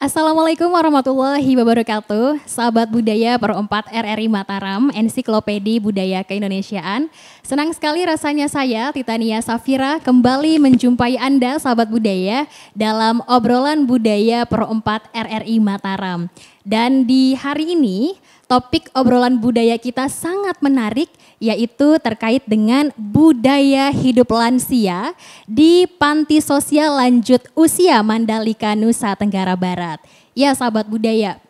Assalamualaikum warahmatullahi wabarakatuh. Sahabat budaya Pro 4 RRI Mataram, Ensiklopedi Budaya Keindonesiaan. Senang sekali rasanya saya, Titania Safira, kembali menjumpai Anda sahabat budaya dalam obrolan budaya Pro 4 RRI Mataram. Dan di hari ini topik obrolan budaya kita sangat menarik, yaitu terkait dengan budaya hidup lansia di Panti Sosial Lanjut Usia Mandalika, Nusa Tenggara Barat. Ya sahabat budaya,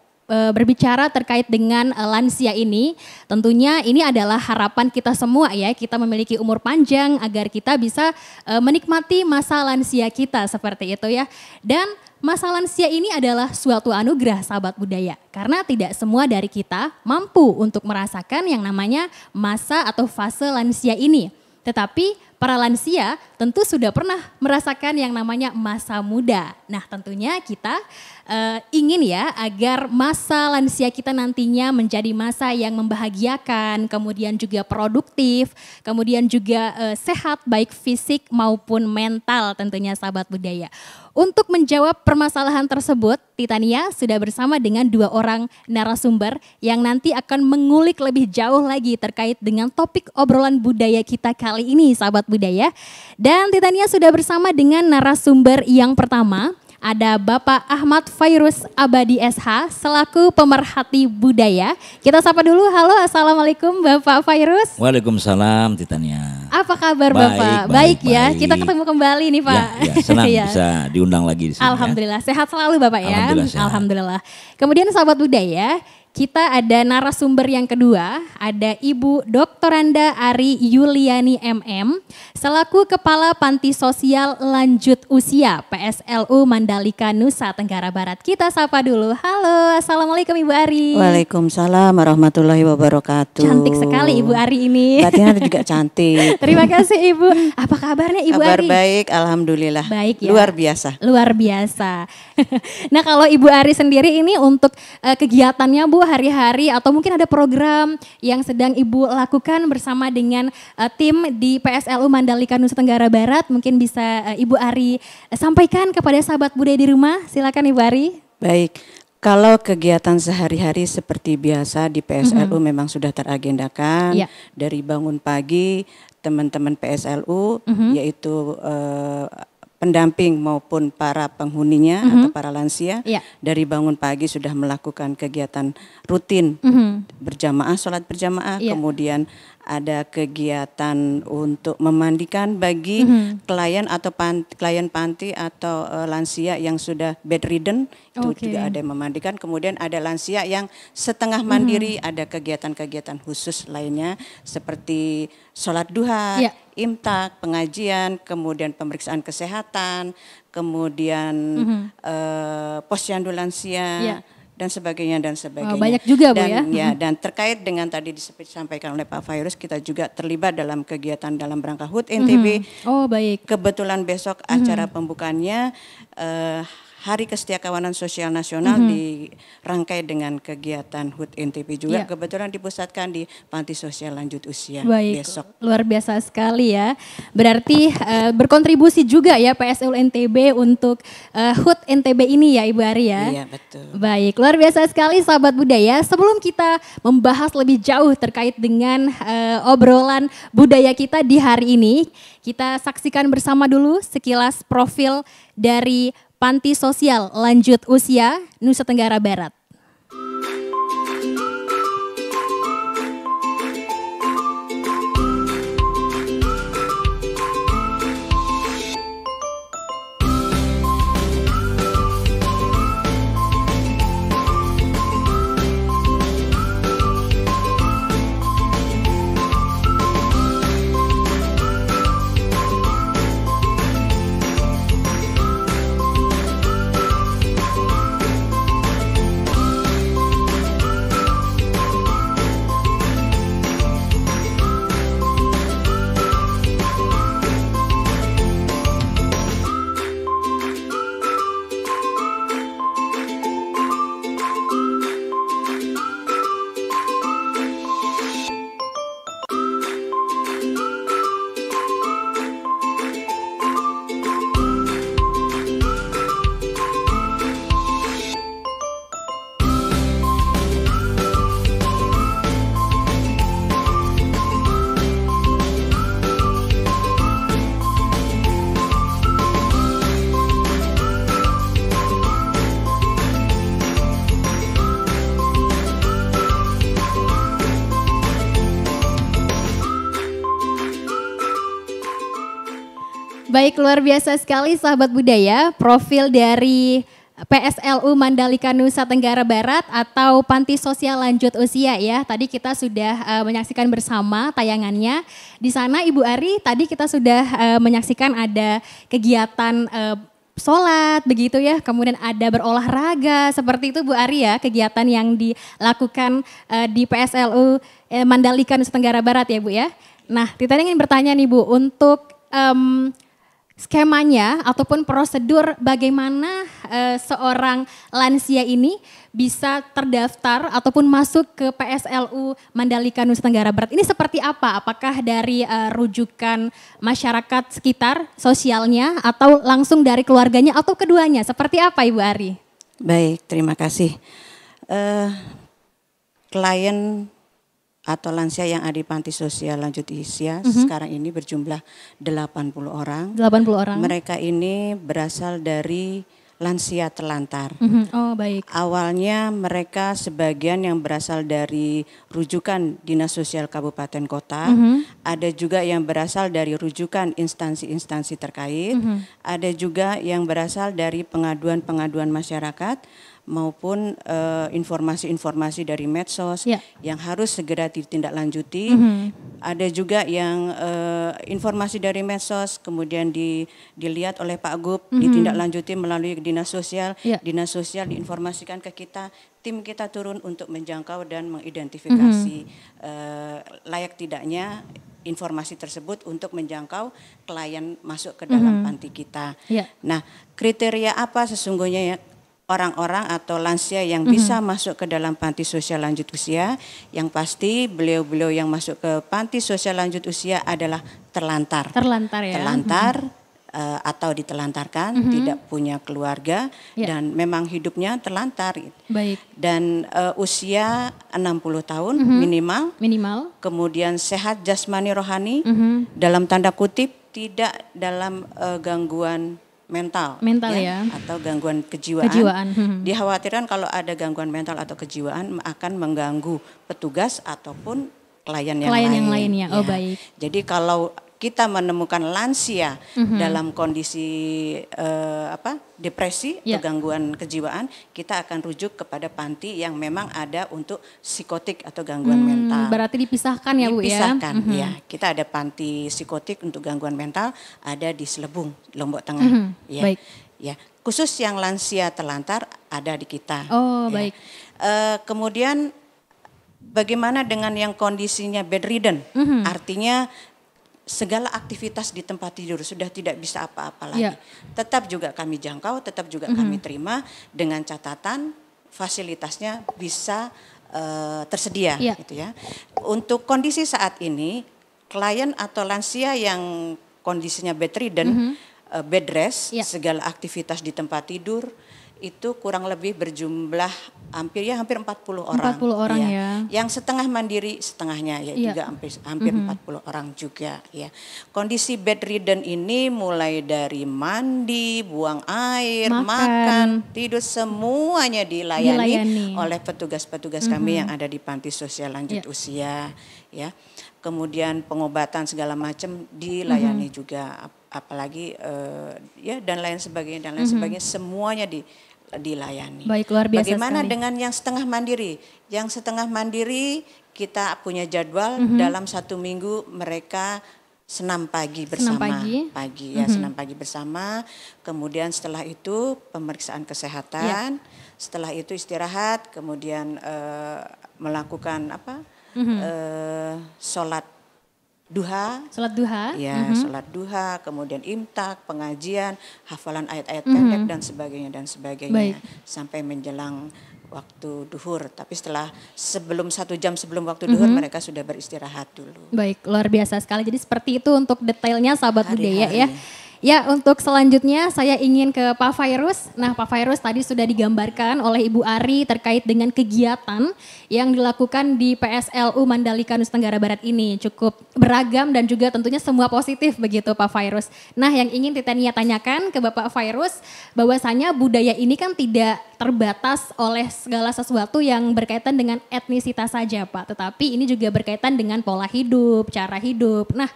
berbicara terkait dengan lansia ini, tentunya ini adalah harapan kita semua ya, kita memiliki umur panjang agar kita bisa menikmati masa lansia kita seperti itu ya. Dan masa lansia ini adalah suatu anugerah sahabat budaya, karena tidak semua dari kita mampu untuk merasakan yang namanya masa atau fase lansia ini. Tetapi para lansia tentu sudah pernah merasakan yang namanya masa muda. Nah tentunya kita ingin ya agar masa lansia kita nantinya menjadi masa yang membahagiakan, kemudian juga produktif, kemudian juga sehat baik fisik maupun mental tentunya sahabat budaya. Untuk menjawab permasalahan tersebut, Titania sudah bersama dengan dua orang narasumber yang nanti akan mengulik lebih jauh lagi terkait dengan topik obrolan budaya kita kali ini sahabat budaya. Dan Titania sudah bersama dengan narasumber yang pertama. Ada Bapak Ahmad Fairuz Abadi SH selaku pemerhati budaya. Kita sapa dulu, halo assalamualaikum Bapak Fairuz. Waalaikumsalam Titania. Apa kabar Bapak? Baik ya, kita ketemu kembali nih Pak. Ya, senang bisa diundang lagi di sini. Alhamdulillah, sehat selalu Bapak ya. Alhamdulillah. Kemudian sahabat budaya, kita ada narasumber yang kedua, ada Ibu Doktoranda Ari Yuliani MM, selaku Kepala Panti Sosial Lanjut Usia PSLU Mandalika, Nusa Tenggara Barat. Kita sapa dulu, halo assalamualaikum Ibu Ari. Waalaikumsalam warahmatullahi wabarakatuh. Cantik sekali Ibu Ari ini. Batinnya juga cantik. Terima kasih Ibu, apa kabarnya Ibu Kabar Ari? baik, alhamdulillah. Baik ya. Luar biasa. Luar biasa. Nah kalau Ibu Ari sendiri ini untuk kegiatannya Bu hari-hari atau mungkin ada program yang sedang Ibu lakukan bersama dengan tim di PSLU Mandalika Nusa Tenggara Barat, mungkin bisa Ibu Ari sampaikan kepada sahabat budaya di rumah. Silakan Ibu Ari. Baik, kalau kegiatan sehari-hari seperti biasa di PSLU memang sudah teragendakan. Dari bangun pagi teman-teman PSLU yaitu pendamping maupun para penghuninya atau para lansia dari bangun pagi sudah melakukan kegiatan rutin berjamaah, sholat berjamaah, kemudian ada kegiatan untuk memandikan bagi klien atau klien panti atau lansia yang sudah bedridden, itu juga ada yang memandikan. Kemudian ada lansia yang setengah mandiri, ada kegiatan-kegiatan khusus lainnya seperti sholat duha, imtak, pengajian, kemudian pemeriksaan kesehatan, kemudian posyandu lansia. Dan sebagainya dan sebagainya. Banyak juga Bu dan, ya. Dan terkait dengan tadi disampaikan oleh Pak Fairuz, kita juga terlibat dalam kegiatan dalam rangka HUT NTB. Oh baik. Kebetulan besok acara pembukaannya Hari Kesetiakawanan Sosial Nasional dirangkai dengan kegiatan HUT NTB juga. Kebetulan dipusatkan di Panti Sosial Lanjut Usia besok. Luar biasa sekali ya. Berarti berkontribusi juga ya PSLU NTB untuk HUT NTB ini ya Ibu Ari ya. Iya betul. Baik, luar biasa sekali sahabat budaya. Sebelum kita membahas lebih jauh terkait dengan obrolan budaya kita di hari ini, kita saksikan bersama dulu sekilas profil dari Panti Sosial Lanjut Usia Nusa Tenggara Barat. Baik, luar biasa sekali sahabat budaya, profil dari PSLU Mandalika Nusa Tenggara Barat atau Panti Sosial Lanjut Usia ya. Tadi kita sudah menyaksikan bersama tayangannya. Di sana Ibu Ari tadi kita sudah menyaksikan ada kegiatan sholat begitu ya, kemudian ada berolahraga seperti itu Bu Ari ya, kegiatan yang dilakukan di PSLU Mandalika Nusa Tenggara Barat ya Bu ya. Nah, Tita ingin bertanya nih Bu, untuk skemanya ataupun prosedur bagaimana seorang lansia ini bisa terdaftar ataupun masuk ke PSLU Mandalika Nusa Tenggara Barat ini seperti apa? Apakah dari rujukan masyarakat sekitar sosialnya atau langsung dari keluarganya atau keduanya? Seperti apa Ibu Ari? Baik, terima kasih. Klien atau lansia yang ada di Panti Sosial Lanjut Usia sekarang ini berjumlah 80 orang. 80 orang. Mereka ini berasal dari lansia terlantar. Oh baik. Awalnya mereka sebagian yang berasal dari rujukan Dinas Sosial Kabupaten Kota, ada juga yang berasal dari rujukan instansi-instansi terkait, ada juga yang berasal dari pengaduan-pengaduan masyarakat, maupun informasi-informasi dari medsos yang harus segera ditindaklanjuti. Ada juga yang informasi dari medsos kemudian dilihat oleh Pak Gub, ditindaklanjuti melalui Dinas Sosial. Dinas Sosial diinformasikan ke kita, tim kita turun untuk menjangkau dan mengidentifikasi layak tidaknya informasi tersebut untuk menjangkau klien masuk ke dalam panti kita. Nah, kriteria apa sesungguhnya ya orang-orang atau lansia yang bisa masuk ke dalam Panti Sosial Lanjut Usia? Yang pasti beliau-beliau yang masuk ke Panti Sosial Lanjut Usia adalah terlantar. Terlantar ya. Terlantar atau ditelantarkan, tidak punya keluarga dan memang hidupnya terlantar. Baik. Dan usia 60 tahun minimal. Minimal. Kemudian sehat jasmani rohani, dalam tanda kutip tidak dalam gangguan mental ya, atau gangguan kejiwaan. Dikhawatirkan kalau ada gangguan mental atau kejiwaan akan mengganggu petugas ataupun klien yang lainnya. Oh baik. Jadi kalau kita menemukan lansia dalam kondisi depresi atau gangguan kejiwaan, kita akan rujuk kepada panti yang memang ada untuk psikotik atau gangguan mental. Berarti dipisahkan ya Bu ya? Dipisahkan ya. Kita ada panti psikotik untuk gangguan mental ada di Selebung, Lombok Tengah. Baik. Ya, khusus yang lansia terlantar ada di kita. Oh baik. Kemudian bagaimana dengan yang kondisinya bedridden? Artinya segala aktivitas di tempat tidur sudah tidak bisa apa-apa lagi. Tetap juga kami jangkau, tetap juga kami terima dengan catatan fasilitasnya bisa tersedia gitu ya. Untuk kondisi saat ini klien atau lansia yang kondisinya bedridden, bed rest, segala aktivitas di tempat tidur itu kurang lebih berjumlah hampir 40 orang. 40 orang ya. Yang setengah mandiri setengahnya juga hampir 40 orang juga ya. Kondisi bedridden ini mulai dari mandi, buang air, makan, tidur semuanya dilayani oleh petugas-petugas kami yang ada di Panti Sosial Lanjut Usia ya. Kemudian pengobatan segala macam dilayani juga, apalagi dan lain sebagainya semuanya dilayani. Baik, luar biasa. Bagaimana sekali dengan yang setengah mandiri? Yang setengah mandiri kita punya jadwal dalam 1 minggu mereka senam pagi bersama. Senam pagi bersama. Kemudian setelah itu pemeriksaan kesehatan. Setelah itu istirahat. Kemudian melakukan sholat duha. Sholat duha, kemudian imtak, pengajian, hafalan ayat-ayat pendek dan sebagainya sampai menjelang waktu duhur. Tapi sebelum 1 jam sebelum waktu duhur mereka sudah beristirahat dulu. Baik, luar biasa sekali. Jadi seperti itu untuk detailnya sahabat budaya ya. Ya, untuk selanjutnya saya ingin ke Pak Fairuz. Nah, Pak Fairuz tadi sudah digambarkan oleh Ibu Ari terkait dengan kegiatan yang dilakukan di PSLU Mandalika Nusa Tenggara Barat ini. Cukup beragam dan juga tentunya semua positif begitu Pak Fairuz. Nah, yang ingin Titania tanyakan ke Bapak Fairuz, bahwasanya budaya ini kan tidak terbatas oleh segala sesuatu yang berkaitan dengan etnisitas saja Pak. Tetapi ini juga berkaitan dengan pola hidup, cara hidup. Nah,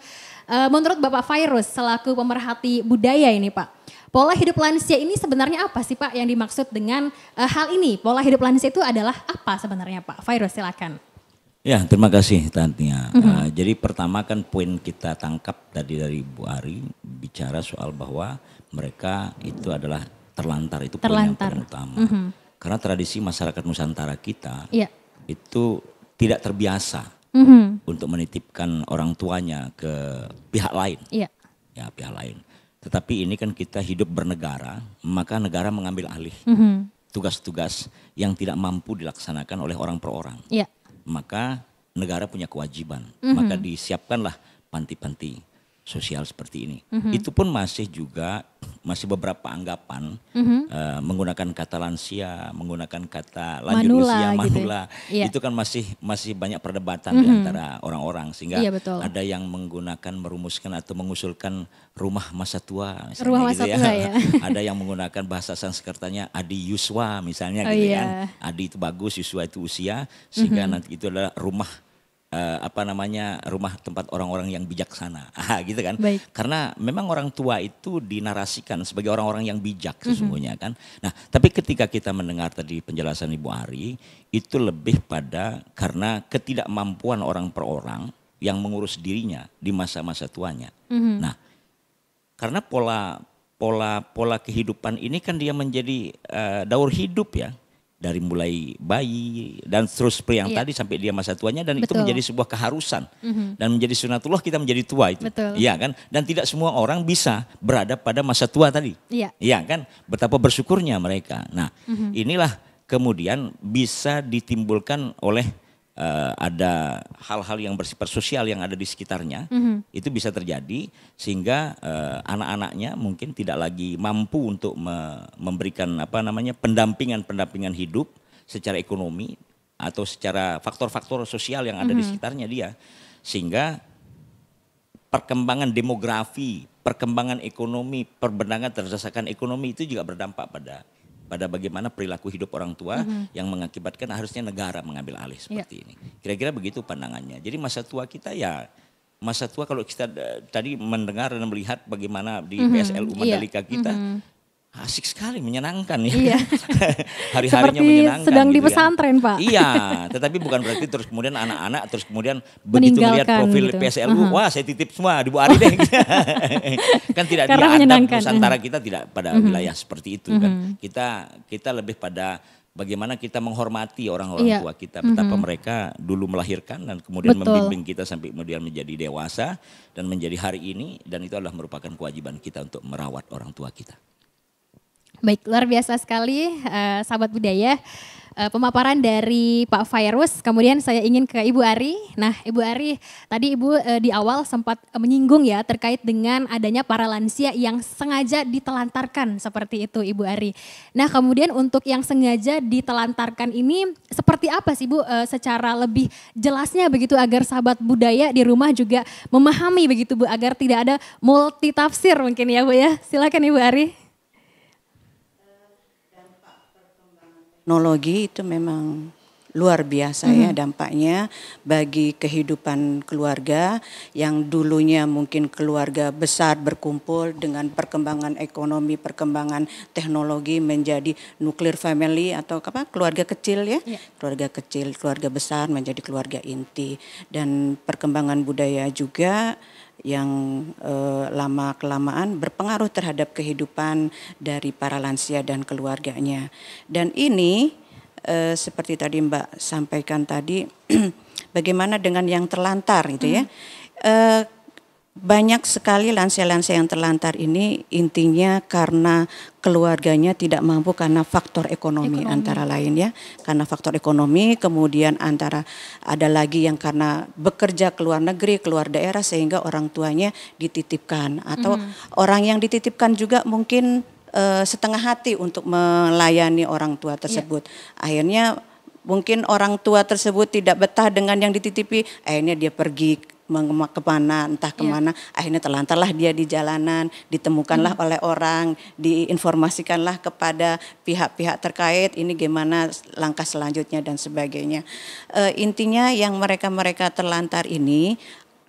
Menurut Bapak Fairuz selaku pemerhati budaya ini Pak, pola hidup lansia ini sebenarnya apa sih Pak yang dimaksud dengan hal ini? Pola hidup lansia itu adalah apa sebenarnya Pak? Fairuz silakan. Ya, terima kasih Tania. Jadi pertama kan poin kita tangkap tadi dari Bu Ari bicara soal bahwa mereka itu adalah terlantar, itu poin yang paling utama. Karena tradisi masyarakat Nusantara kita itu tidak terbiasa untuk menitipkan orang tuanya ke pihak lain. Ya, pihak lain. Tetapi ini kan kita hidup bernegara, maka negara mengambil alih tugas-tugas yang tidak mampu dilaksanakan oleh orang per orang. Maka negara punya kewajiban, maka disiapkanlah panti-panti sosial seperti ini. Itu pun masih beberapa anggapan menggunakan kata lansia, menggunakan kata lanjut usia, manula. Gitu. Itu kan masih banyak perdebatan di antara orang-orang, sehingga ada yang menggunakan, merumuskan atau mengusulkan rumah masa tua misalnya, rumah masa tua ya. Ada yang menggunakan bahasa Sanskertanya adi yuswa misalnya kan. Adi itu bagus, yuswa itu usia, sehingga nanti itu adalah rumah rumah tempat orang-orang yang bijaksana, gitu kan? Baik. Karena memang orang tua itu dinarasikan sebagai orang-orang yang bijak sesungguhnya kan. Nah, tapi ketika kita mendengar tadi penjelasan Ibu Ari, itu lebih pada karena ketidakmampuan orang per orang yang mengurus dirinya di masa-masa tuanya. Nah, karena pola kehidupan ini kan dia menjadi daur hidup ya. Dari mulai bayi dan terus seperti yang tadi sampai dia masa tuanya, dan itu menjadi sebuah keharusan dan menjadi sunatullah kita menjadi tua itu. Iya kan? Dan tidak semua orang bisa berada pada masa tua tadi. Iya kan? Betapa bersyukurnya mereka. Nah, inilah kemudian bisa ditimbulkan oleh ada hal-hal yang bersifat sosial yang ada di sekitarnya. Itu bisa terjadi sehingga anak-anaknya mungkin tidak lagi mampu untuk memberikan pendampingan hidup secara ekonomi atau secara faktor-faktor sosial yang ada di sekitarnya dia, sehingga perkembangan demografi, perkembangan ekonomi, perbendaharaan berdasarkan ekonomi itu juga berdampak pada bagaimana perilaku hidup orang tua yang mengakibatkan harusnya negara mengambil alih seperti ini. Kira-kira begitu pandangannya. Jadi masa tua kita masa tua kalau kita tadi mendengar dan melihat bagaimana di PSLU Mandalika kita, asik sekali, menyenangkan ya. Hari-harinya menyenangkan. Sedang gitu di pesantren Pak. Iya, tetapi bukan berarti terus kemudian anak-anak terus kemudian begitu melihat profil gitu. PSLU, wah saya titip semua di Bu Ari deh. Kan tidak diadab, Nusantara kita tidak pada wilayah seperti itu kan. Kita lebih pada bagaimana kita menghormati orang-orang tua kita, betapa mereka dulu melahirkan dan kemudian membimbing kita sampai kemudian menjadi dewasa dan menjadi hari ini, dan itu adalah merupakan kewajiban kita untuk merawat orang tua kita. Baik, luar biasa sekali sahabat budaya. Pemaparan dari Pak Fairuz, kemudian saya ingin ke Ibu Ari. Nah Ibu Ari, tadi Ibu di awal sempat menyinggung ya terkait dengan adanya para lansia yang sengaja ditelantarkan seperti itu Ibu Ari. Nah kemudian untuk yang sengaja ditelantarkan ini seperti apa sih Bu secara lebih jelasnya begitu agar sahabat budaya di rumah juga memahami begitu Bu, agar tidak ada multitafsir mungkin ya Bu ya. Silakan Ibu Ari. Teknologi itu memang luar biasa ya dampaknya bagi kehidupan keluarga yang dulunya mungkin keluarga besar berkumpul, dengan perkembangan ekonomi, perkembangan teknologi menjadi nuclear family atau keluarga kecil ya. Keluarga kecil, keluarga besar menjadi keluarga inti, dan perkembangan budaya juga yang lama-kelamaan berpengaruh terhadap kehidupan dari para lansia dan keluarganya. Dan ini seperti tadi Mbak sampaikan tadi, bagaimana dengan yang terlantar gitu ya. Banyak sekali lansia-lansia yang terlantar ini intinya karena keluarganya tidak mampu karena faktor ekonomi antara lain ya. Karena faktor ekonomi, kemudian antara ada lagi yang karena bekerja keluar negeri, keluar daerah sehingga orang tuanya dititipkan. Atau orang yang dititipkan juga mungkin setengah hati untuk melayani orang tua tersebut. Akhirnya mungkin orang tua tersebut tidak betah dengan yang dititipi, akhirnya dia pergi kemana, entah kemana, akhirnya terlantarlah dia di jalanan, ditemukanlah oleh orang, diinformasikanlah kepada pihak-pihak terkait, ini gimana langkah selanjutnya dan sebagainya. Intinya yang mereka-mereka terlantar ini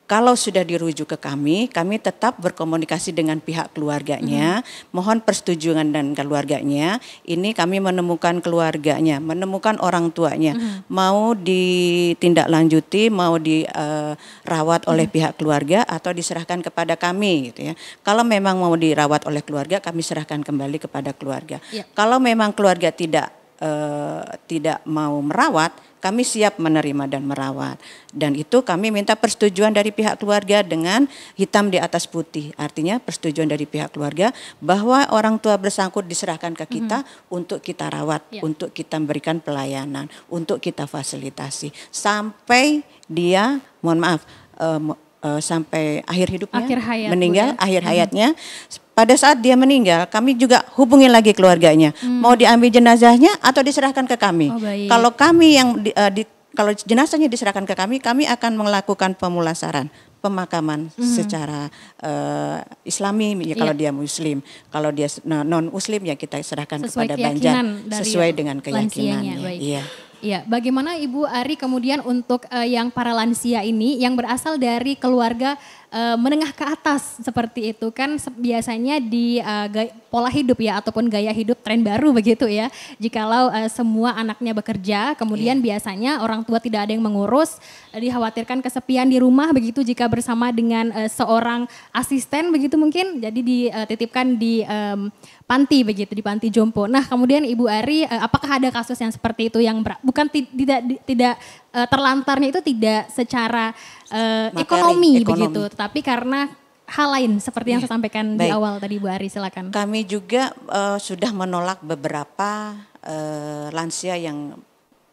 Kalau sudah dirujuk ke kami tetap berkomunikasi dengan pihak keluarganya, mohon persetujuan dan keluarganya. Ini kami menemukan keluarganya, menemukan orang tuanya, mau ditindaklanjuti, mau dirawat oleh pihak keluarga atau diserahkan kepada kami, gitu ya. Kalau memang mau dirawat oleh keluarga, kami serahkan kembali kepada keluarga. Kalau memang keluarga tidak mau merawat, kami siap menerima dan merawat. Dan itu kami minta persetujuan dari pihak keluarga dengan hitam di atas putih. Artinya persetujuan dari pihak keluarga bahwa orang tua bersangkut diserahkan ke kita untuk kita rawat, untuk kita berikan pelayanan, untuk kita fasilitasi. Sampai dia, mohon maaf, sampai akhir hidupnya, meninggal, akhir hayatnya. Pada saat dia meninggal, kami juga hubungi lagi keluarganya. Mau diambil jenazahnya atau diserahkan ke kami. Kalau kami yang kalau jenazahnya diserahkan ke kami akan melakukan pemulasaran, pemakaman secara Islami. Ya, kalau dia Muslim, kalau dia non Muslim ya kita serahkan kepada Banjar sesuai dengan keyakinannya. Iya. Ya, bagaimana Ibu Ari kemudian untuk yang para lansia ini yang berasal dari keluarga menengah ke atas seperti itu kan biasanya di pola hidup ya ataupun gaya hidup tren baru begitu ya. Jikalau semua anaknya bekerja, kemudian biasanya orang tua tidak ada yang mengurus, dikhawatirkan kesepian di rumah begitu jika bersama dengan seorang asisten begitu mungkin, jadi dititipkan di panti begitu, di panti jompo. Nah kemudian Ibu Ari, apakah ada kasus yang seperti itu yang bukan tidak terlantarnya itu tidak secara ekonomi begitu, tapi karena hal lain seperti yang saya sampaikan di awal tadi Bu Ari, silakan. Kami juga sudah menolak beberapa lansia yang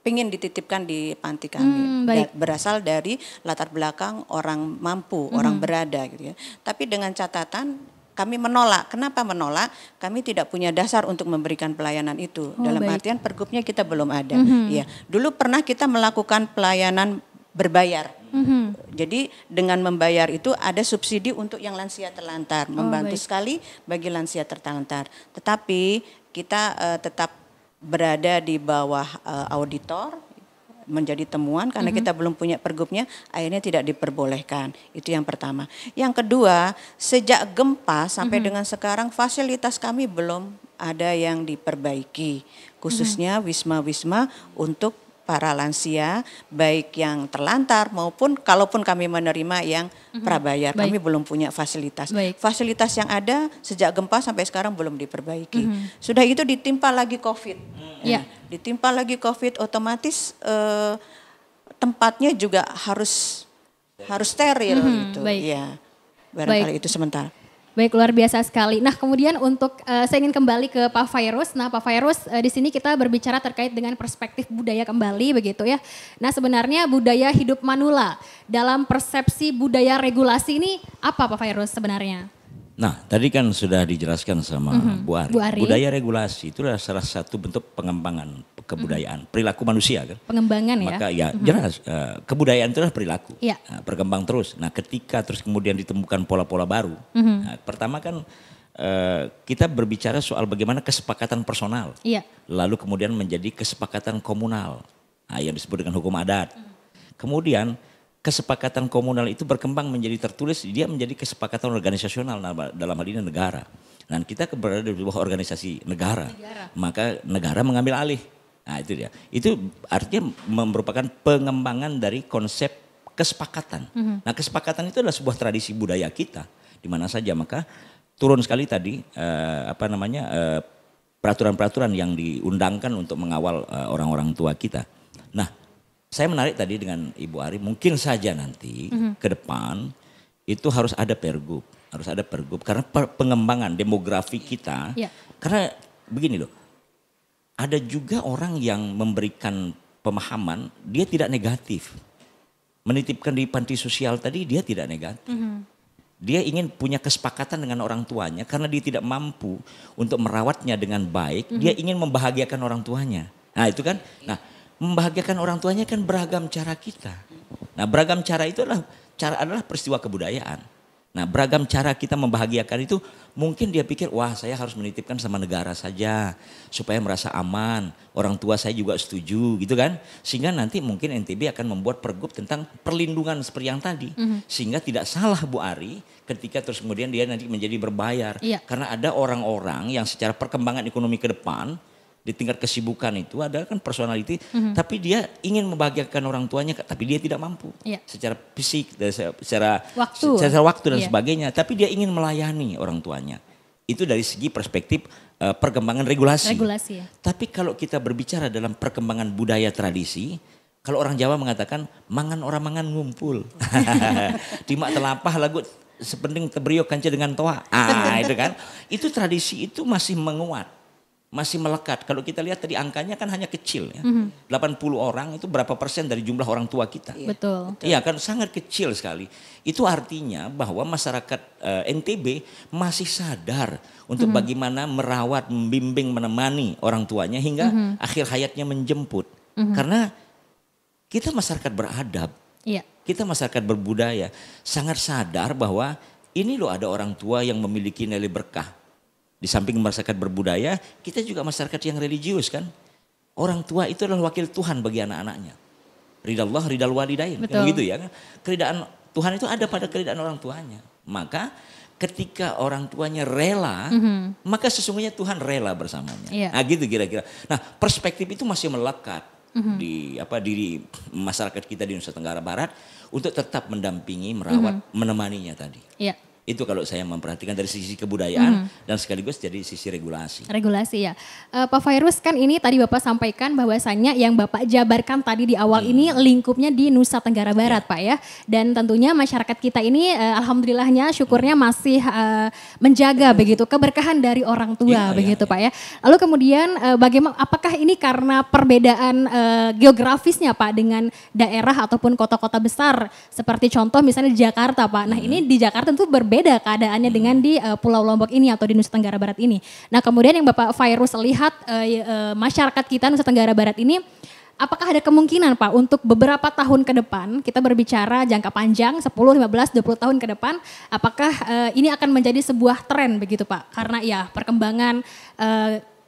ingin dititipkan di panti kami, berasal dari latar belakang orang mampu, orang berada gitu ya. Tapi dengan catatan kami menolak. Kenapa menolak? Kami tidak punya dasar untuk memberikan pelayanan itu. Dalam artian pergubnya kita belum ada. Ya, dulu pernah kita melakukan pelayanan berbayar. Jadi dengan membayar itu ada subsidi untuk yang lansia terlantar, membantu sekali bagi lansia terlantar. Tetapi kita tetap berada di bawah auditor, menjadi temuan karena kita belum punya pergubnya, akhirnya tidak diperbolehkan. Itu yang pertama. Yang kedua, sejak gempa sampai dengan sekarang fasilitas kami belum ada yang diperbaiki, khususnya wisma-wisma untuk para lansia, baik yang terlantar maupun kalaupun kami menerima yang prabayar, kami belum punya fasilitas. Fasilitas yang ada sejak gempa sampai sekarang belum diperbaiki. Sudah itu ditimpa lagi COVID. Ditimpa lagi COVID, otomatis tempatnya juga harus steril gitu. Ya, barangkali itu sementara. Baik, luar biasa sekali. Nah kemudian untuk saya ingin kembali ke Pak Fairuz. Nah Pak Fairuz, di sini kita berbicara terkait dengan perspektif budaya kembali begitu ya. Nah sebenarnya budaya hidup manula dalam persepsi budaya regulasi ini apa Pak Fairuz sebenarnya? Nah tadi kan sudah dijelaskan sama Bu Ari. Budaya regulasi itu adalah salah satu bentuk pengembangan kebudayaan, perilaku manusia kan. Pengembangan ya. Maka ya jelas kebudayaan itu adalah perilaku, berkembang terus. Nah ketika terus kemudian ditemukan pola-pola baru, nah, pertama kan kita berbicara soal bagaimana kesepakatan personal, lalu kemudian menjadi kesepakatan komunal, nah, yang disebut dengan hukum adat. Kemudian kesepakatan komunal itu berkembang menjadi tertulis, dia menjadi kesepakatan organisasional dalam hal ini negara. Dan kita berada di bawah organisasi negara, maka negara mengambil alih. Nah itu dia, itu artinya merupakan pengembangan dari konsep kesepakatan. Nah kesepakatan itu adalah sebuah tradisi budaya kita, di mana saja maka turun sekali tadi peraturan-peraturan yang diundangkan untuk mengawal orang-orang tua kita. Nah saya menarik tadi dengan Ibu Ari, mungkin saja nanti ke depan itu harus ada pergub, karena pengembangan demografi kita. Karena begini loh, ada juga orang yang memberikan pemahaman dia tidak negatif, menitipkan di panti sosial tadi dia tidak negatif. Dia ingin punya kesepakatan dengan orang tuanya karena dia tidak mampu untuk merawatnya dengan baik, dia ingin membahagiakan orang tuanya. Nah itu kan, nah membahagiakan orang tuanya kan beragam cara kita. Nah beragam cara itu adalah peristiwa kebudayaan. Nah, beragam cara kita membahagiakan itu mungkin dia pikir, wah saya harus menitipkan sama negara saja supaya merasa aman. Orang tua saya juga setuju gitu kan. Sehingga nanti mungkin NTB akan membuat pergub tentang perlindungan seperti yang tadi. Sehingga tidak salah Bu Ari ketika terus kemudian dia nanti menjadi berbayar. Karena ada orang-orang yang secara perkembangan ekonomi ke depan, di tingkat kesibukan itu ada kan personality, tapi dia ingin membahagiakan orang tuanya, tapi dia tidak mampu secara fisik, secara waktu dan sebagainya. Tapi dia ingin melayani orang tuanya. Itu dari segi perspektif perkembangan regulasi. Tapi kalau kita berbicara dalam perkembangan budaya tradisi, kalau orang Jawa mengatakan mangan orang mangan ngumpul, timak telapah lagu sepenting teberiok kanca dengan toa. Itu kan, itu tradisi itu masih menguat. Masih melekat. Kalau kita lihat tadi angkanya kan hanya kecil ya. 80 orang itu berapa persen dari jumlah orang tua kita. Betul. Iya kan sangat kecil sekali. Itu artinya bahwa masyarakat NTB masih sadar untuk bagaimana merawat, membimbing, menemani orang tuanya hingga akhir hayatnya menjemput. Karena kita masyarakat beradab. Kita masyarakat berbudaya. Sangat sadar bahwa ini loh ada orang tua yang memiliki nilai berkah. Di samping masyarakat berbudaya, kita juga masyarakat yang religius kan. Orang tua itu adalah wakil Tuhan bagi anak-anaknya. Ridallah, ridal walidain. Kan gitu ya kan. Keridaan Tuhan itu ada pada keridaan orang tuanya. Maka ketika orang tuanya rela, maka sesungguhnya Tuhan rela bersamanya. Nah gitu kira-kira. Nah perspektif itu masih melekat di diri masyarakat kita di Nusa Tenggara Barat untuk tetap mendampingi, merawat, menemaninya tadi. Itu kalau saya memperhatikan dari sisi kebudayaan dan sekaligus dari sisi regulasi. Regulasi ya. Pak Fairuz kan ini tadi Bapak sampaikan bahwasannya yang Bapak jabarkan tadi di awal ini lingkupnya di Nusa Tenggara Barat Pak ya. Dan tentunya masyarakat kita ini alhamdulillahnya syukurnya masih menjaga begitu keberkahan dari orang tua begitu Pak ya. Lalu kemudian bagaimana apakah ini karena perbedaan geografisnya Pak dengan daerah ataupun kota-kota besar seperti contoh misalnya di Jakarta Pak. Nah ini di Jakarta itu berbeda keadaannya dengan di Pulau Lombok ini atau di Nusa Tenggara Barat ini. Nah kemudian yang Bapak Fairuz lihat masyarakat kita Nusa Tenggara Barat ini apakah ada kemungkinan Pak untuk beberapa tahun ke depan kita berbicara jangka panjang 10, 15, 20 tahun ke depan apakah ini akan menjadi sebuah tren begitu Pak? Karena ya perkembangan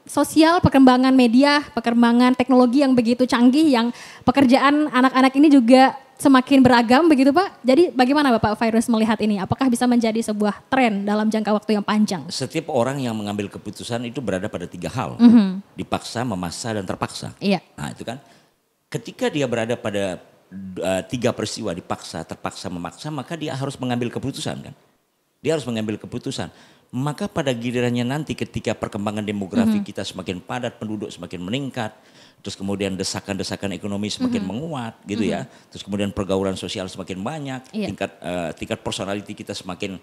sosial, perkembangan media, perkembangan teknologi yang begitu canggih yang pekerjaan anak-anak ini juga semakin beragam begitu Pak. Jadi bagaimana Bapak Fairuz melihat ini? Apakah bisa menjadi sebuah tren dalam jangka waktu yang panjang? Setiap orang yang mengambil keputusan itu berada pada 3 hal. Dipaksa, memaksa, dan terpaksa. Nah itu kan. Ketika dia berada pada 3 peristiwa dipaksa, terpaksa, memaksa, maka dia harus mengambil keputusan kan. Dia harus mengambil keputusan. Maka pada gilirannya nanti ketika perkembangan demografi kita semakin padat, penduduk semakin meningkat, terus kemudian desakan-desakan ekonomi semakin menguat gitu ya, terus kemudian pergaulan sosial semakin banyak, tingkat personality kita semakin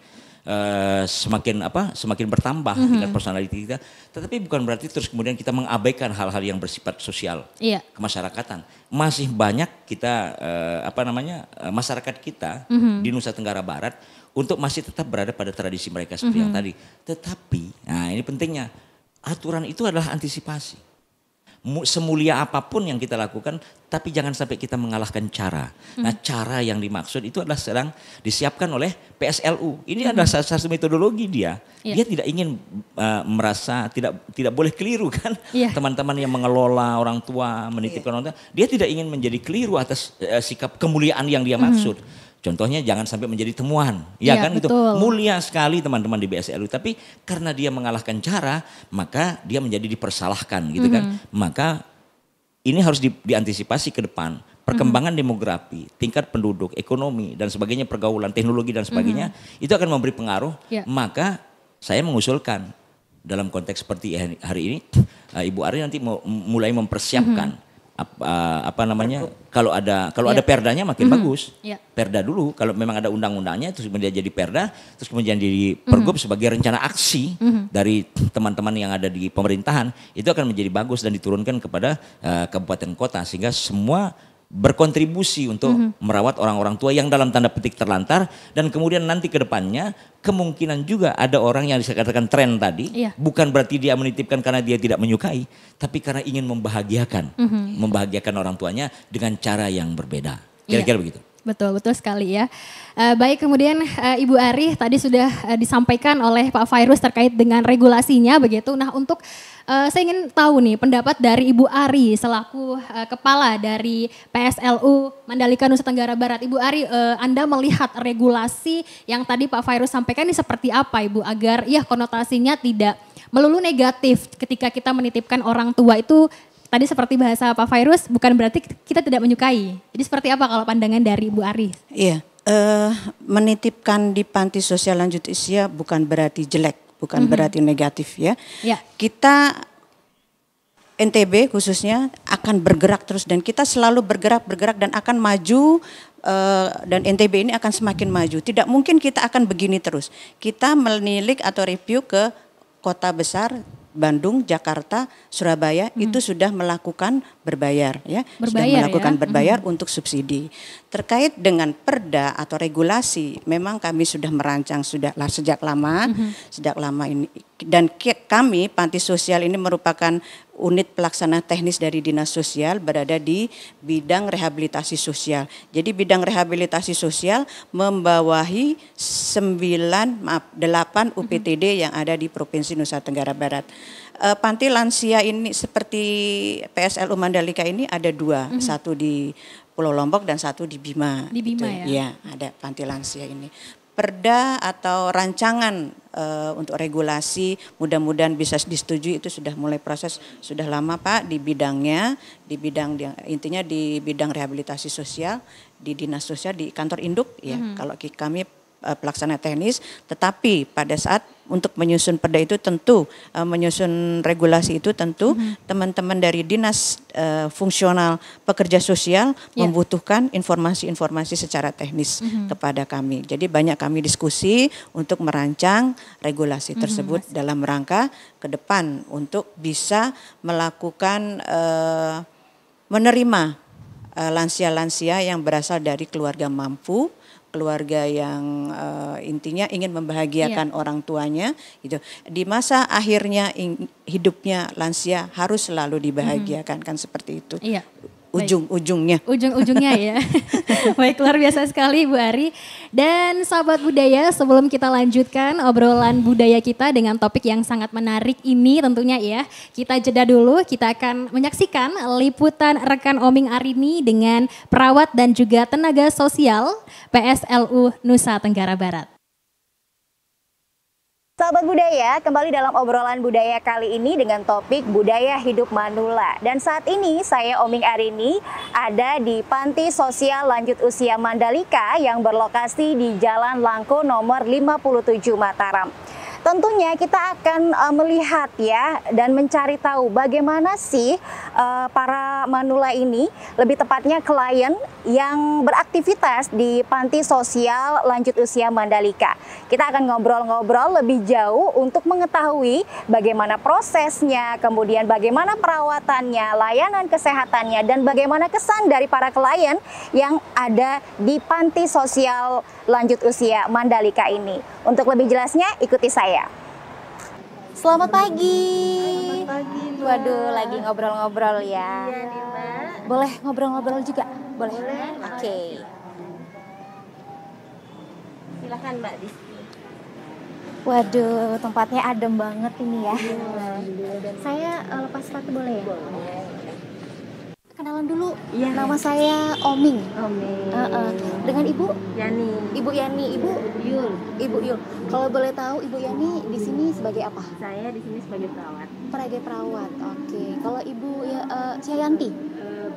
bertambah tingkat personality kita, tetapi bukan berarti terus kemudian kita mengabaikan hal-hal yang bersifat sosial kemasyarakatan. Masih banyak kita masyarakat kita di Nusa Tenggara Barat untuk masih tetap berada pada tradisi mereka seperti yang tadi. Tetapi, nah ini pentingnya, aturan itu adalah antisipasi. Semulia apapun yang kita lakukan, tapi jangan sampai kita mengalahkan cara. Nah cara yang dimaksud itu adalah sedang disiapkan oleh PSLU. Ini adalah salah satu metodologi dia. Dia tidak ingin merasa, tidak boleh keliru kan. Teman-teman yang mengelola orang tua, menitipkan orang tua, dia tidak ingin menjadi keliru atas sikap kemuliaan yang dia maksud. Contohnya jangan sampai menjadi temuan, ya kan itu mulia sekali teman-teman di BSLU. Tapi karena dia mengalahkan cara, maka dia menjadi dipersalahkan gitu kan. Maka ini harus diantisipasi ke depan. Perkembangan demografi, tingkat penduduk, ekonomi dan sebagainya, pergaulan, teknologi dan sebagainya, itu akan memberi pengaruh. Maka saya mengusulkan dalam konteks seperti hari ini, Ibu Ari nanti mulai mempersiapkan. Kalau ada perdanya makin bagus. Perda dulu, kalau memang ada undang-undangnya terus kemudian jadi perda, terus kemudian jadi pergub sebagai rencana aksi dari teman-teman yang ada di pemerintahan, itu akan menjadi bagus dan diturunkan kepada kabupaten kota sehingga semua berkontribusi untuk merawat orang-orang tua yang dalam tanda petik terlantar, dan kemudian nanti ke depannya kemungkinan juga ada orang yang dikatakan tren tadi, bukan berarti dia menitipkan karena dia tidak menyukai, tapi karena ingin membahagiakan orang tuanya dengan cara yang berbeda. Kira-kira begitu. Betul, betul sekali ya. Baik, kemudian Ibu Ari tadi sudah disampaikan oleh Pak Fairuz terkait dengan regulasinya begitu. Nah, untuk saya ingin tahu nih pendapat dari Ibu Ari selaku kepala dari PSLU Mandalika Nusa Tenggara Barat. Ibu Ari, Anda melihat regulasi yang tadi Pak Fairuz sampaikan ini seperti apa Ibu, agar ya konotasinya tidak melulu negatif ketika kita menitipkan orang tua itu. Tadi seperti bahasa Pak Fairuz, bukan berarti kita tidak menyukai. Jadi seperti apa kalau pandangan dari Ibu Ari? Iya, menitipkan di panti sosial lanjut usia bukan berarti jelek, bukan berarti negatif ya. Kita NTB khususnya akan bergerak terus dan kita selalu bergerak dan akan maju dan NTB ini akan semakin maju. Tidak mungkin kita akan begini terus. Kita menilik atau review ke kota besar Bandung, Jakarta, Surabaya itu sudah melakukan berbayar ya, sudah melakukan berbayar untuk subsidi. Terkait dengan perda atau regulasi, memang kami sudah merancang sejak lama ini, dan kami panti sosial ini merupakan unit pelaksana teknis dari Dinas Sosial berada di bidang rehabilitasi sosial. Jadi bidang rehabilitasi sosial membawahi 8 UPTD yang ada di Provinsi Nusa Tenggara Barat. Panti lansia ini seperti PSLU Mandalika ini ada 2, satu di Pulau Lombok dan satu di Bima. Di Bima gitu. Ya, ada panti lansia ini. Perda atau rancangan untuk regulasi mudah-mudahan bisa disetujui, itu sudah mulai proses sudah lama Pak di bidangnya, intinya di bidang rehabilitasi sosial di Dinas Sosial di kantor induk ya. Kalau kami pelaksana teknis, tetapi pada saat untuk menyusun perda itu tentu menyusun regulasi itu tentu teman-teman dari dinas fungsional pekerja sosial membutuhkan informasi-informasi secara teknis kepada kami. Jadi banyak kami diskusi untuk merancang regulasi tersebut dalam rangka ke depan untuk bisa melakukan menerima lansia-lansia yang berasal dari keluarga mampu, keluarga yang intinya ingin membahagiakan orang tuanya gitu. Di masa akhirnya hidupnya lansia harus selalu dibahagiakan kan seperti itu. Iya. Ujung-ujungnya ya. Baik, luar biasa sekali Bu Ari. Dan sahabat budaya, sebelum kita lanjutkan obrolan budaya kita dengan topik yang sangat menarik ini tentunya ya, kita jeda dulu. Kita akan menyaksikan liputan rekan Oming Arini dengan perawat dan juga tenaga sosial PSLU Nusa Tenggara Barat. Sahabat budaya, kembali dalam obrolan budaya kali ini dengan topik budaya hidup manula. Dan saat ini saya Oming Arini ada di Panti Sosial Lanjut Usia Mandalika yang berlokasi di Jalan Langko nomor 57 Mataram. Tentunya kita akan melihat ya dan mencari tahu bagaimana sih para manula ini, lebih tepatnya klien yang beraktivitas di Panti Sosial Lanjut Usia Mandalika. Kita akan ngobrol-ngobrol lebih jauh untuk mengetahui bagaimana prosesnya, kemudian bagaimana perawatannya, layanan kesehatannya, dan bagaimana kesan dari para klien yang ada di Panti Sosial Lanjut Usia Mandalika ini. Untuk lebih jelasnya, ikuti saya. Selamat pagi. Selamat pagi, Mbak. Waduh, lagi ngobrol-ngobrol ya. Iya nih, Mbak. Boleh ngobrol-ngobrol juga? Boleh. Oke. Silakan, Mbak. Di sini. Waduh, tempatnya adem banget ini ya. Saya lepas sepatu boleh ya? Boleh. Kenalan dulu. Iya. Nama saya Oming. Oming. Dengan Ibu? Yani. Ibu Yani. Ibu Yul. Ibu Yul. Kalau boleh tahu Ibu Yani di sini sebagai apa? Saya di sini sebagai perawat. Sebagai perawat. Oke. Kalau Ibu Ciayanti?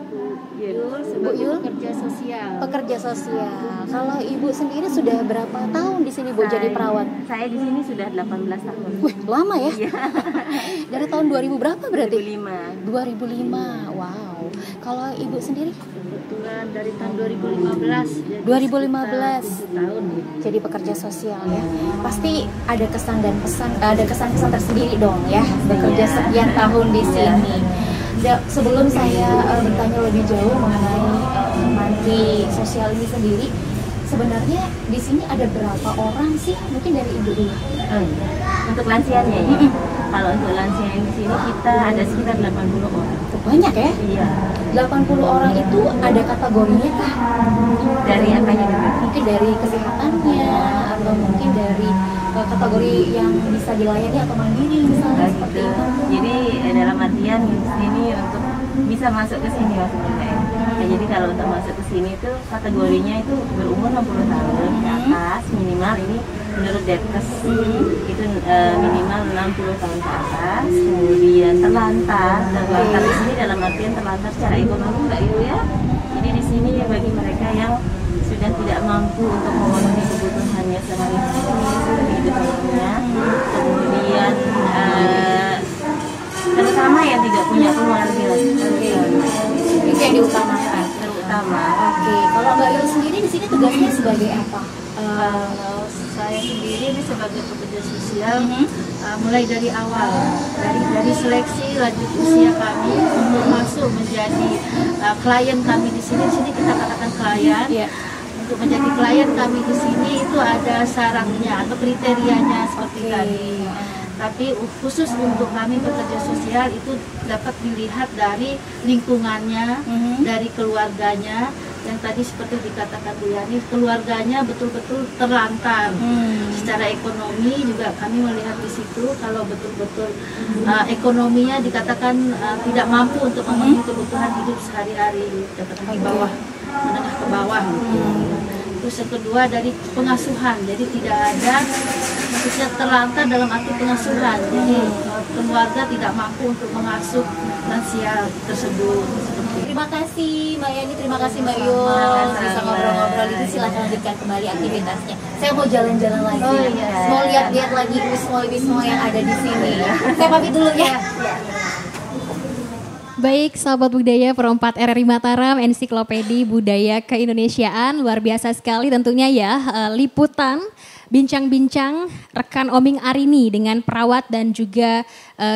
Bu Yul sebagai Yul? pekerja sosial. Pekerja sosial. Kalau Ibu sendiri sudah berapa tahun di sini Bu jadi perawat? Saya di sini sudah 18 tahun. Wih, lama ya? Iya. Dari tahun 2000 berapa berarti? 2005. 2005. Wow. Kalau Ibu sendiri? Kebetulan dari tahun 2015. Jadi 2015. 7 tahun. Jadi pekerja sosial ya. Pasti ada kesan dan pesan, ada kesan-kesan tersendiri dong ya. Bekerja sekian tahun di sini. Sebelum saya bertanya lebih jauh mengenai panti sosial ini sendiri, sebenarnya di sini ada berapa orang sih? Mungkin dari Ibu dulu. Oh, iya. Untuk lansianya ya. Kalau untuk lansia yang di sini kita ada sekitar 80 orang. Banyak ya? Iya. 80 orang itu ada kategorinya kah? Dari apanya dulu? Mungkin dari kesehatannya atau mungkin dari kategori yang bisa dilayani atau mandiri misalnya seperti Gitu. itu. Jadi dalam artian di sini untuk bisa masuk ke sini maksudnya. Ya, jadi kalau untuk masuk ke sini itu kategorinya itu berumur 60 tahun ke atas minimal ini menurut Depkes itu minimal 60 tahun ke atas, kemudian terlantar di sini dalam artian terlantar secara ekonomi Mbak Ibu ya. Jadi di sini bagi mereka yang sudah tidak mampu untuk memenuhi kebutuhannya sehari-hari seperti hidupnya, kemudian terutama yang tidak punya keluarga. Itu yang diutamakan. Terutama. Oke, kalau Mbak Yul sendiri di sini tugasnya sebagai apa? Kalau saya sendiri ini sebagai pekerja sosial, mulai dari awal, dari seleksi lanjut usia kami untuk masuk menjadi klien kami di sini. Di sini kita katakan klien. Iya. Untuk menjadi klien kami di sini itu ada syaratnya atau kriterianya seperti tadi. Tapi khusus untuk kami pekerja sosial itu dapat dilihat dari lingkungannya, dari keluarganya, yang tadi seperti dikatakan Bu Yani, keluarganya betul-betul terlantar. Secara ekonomi juga kami melihat di situ kalau betul-betul ekonominya dikatakan tidak mampu untuk memenuhi kebutuhan hidup sehari-hari, dikatakan di bawah, menengah ke bawah. Terus yang kedua dari pengasuhan, jadi tidak ada maksudnya terlantar dalam arti pengasuhan, jadi keluarga tidak mampu untuk mengasuh lansia tersebut. Terima kasih Mbak Yani, terima kasih Mbak Yul bisa ngobrol-ngobrol itu, silahkan lanjutkan kembali aktivitasnya. Saya mau jalan-jalan lagi, mau lihat-lihat lagi wisma-wisma yang ada di sini. Saya pamit dulu ya. Baik, sahabat budaya Pro 4 RRI Mataram, Ensiklopedi Budaya Keindonesiaan, luar biasa sekali tentunya ya, liputan bincang-bincang rekan Oming Arini dengan perawat dan juga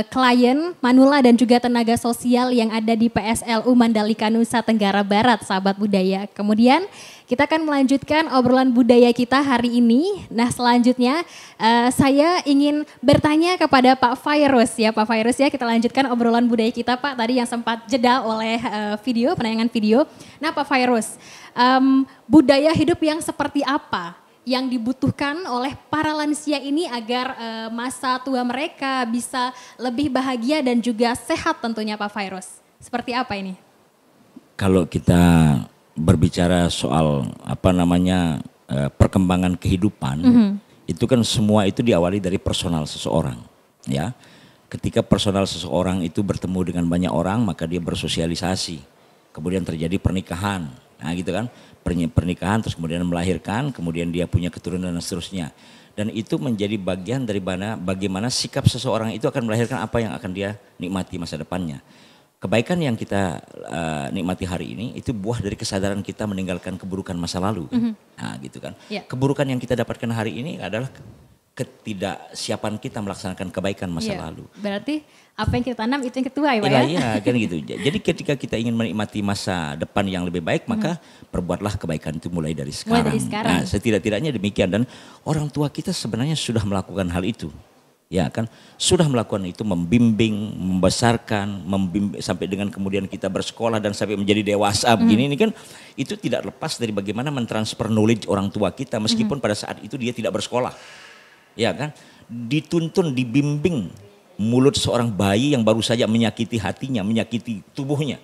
klien manula dan juga tenaga sosial yang ada di PSLU Mandalika Nusa Tenggara Barat, sahabat budaya. Kemudian kita akan melanjutkan obrolan budaya kita hari ini. Nah, selanjutnya saya ingin bertanya kepada Pak Fairuz ya, Pak Fairuz ya, kita lanjutkan obrolan budaya kita Pak tadi yang sempat jeda oleh penayangan video. Nah, Pak Fairuz, budaya hidup yang seperti apa yang dibutuhkan oleh para lansia ini agar masa tua mereka bisa lebih bahagia dan juga sehat tentunya Pak Fairuz? Seperti apa ini? Kalau kita berbicara soal perkembangan kehidupan, itu kan semua itu diawali dari personal seseorang, ya. Ketika personal seseorang itu bertemu dengan banyak orang, maka dia bersosialisasi, kemudian terjadi pernikahan, nah gitu kan, pernikahan terus kemudian melahirkan, kemudian dia punya keturunan dan seterusnya, dan itu menjadi bagian dari bagaimana sikap seseorang itu akan melahirkan apa yang akan dia nikmati masa depannya. Kebaikan yang kita nikmati hari ini itu buah dari kesadaran kita meninggalkan keburukan masa lalu. Nah gitu kan. Yeah. Keburukan yang kita dapatkan hari ini adalah ketidaksiapan kita melaksanakan kebaikan masa lalu. Berarti apa yang kita tanam itu yang ketua ya Pak ya? ya? Iya kan gitu. Jadi ketika kita ingin menikmati masa depan yang lebih baik, maka perbuatlah kebaikan itu mulai dari sekarang. Mulai dari sekarang. Nah, setidak-tidaknya demikian, dan orang tua kita sebenarnya sudah melakukan hal itu. Ya kan, sudah melakukan itu, membimbing, membesarkan, sampai dengan kemudian kita bersekolah dan sampai menjadi dewasa begini, ini kan itu tidak lepas dari bagaimana mentransfer knowledge orang tua kita meskipun pada saat itu dia tidak bersekolah. Ya kan, dituntun, dibimbing mulut seorang bayi yang baru saja menyakiti hatinya, menyakiti tubuhnya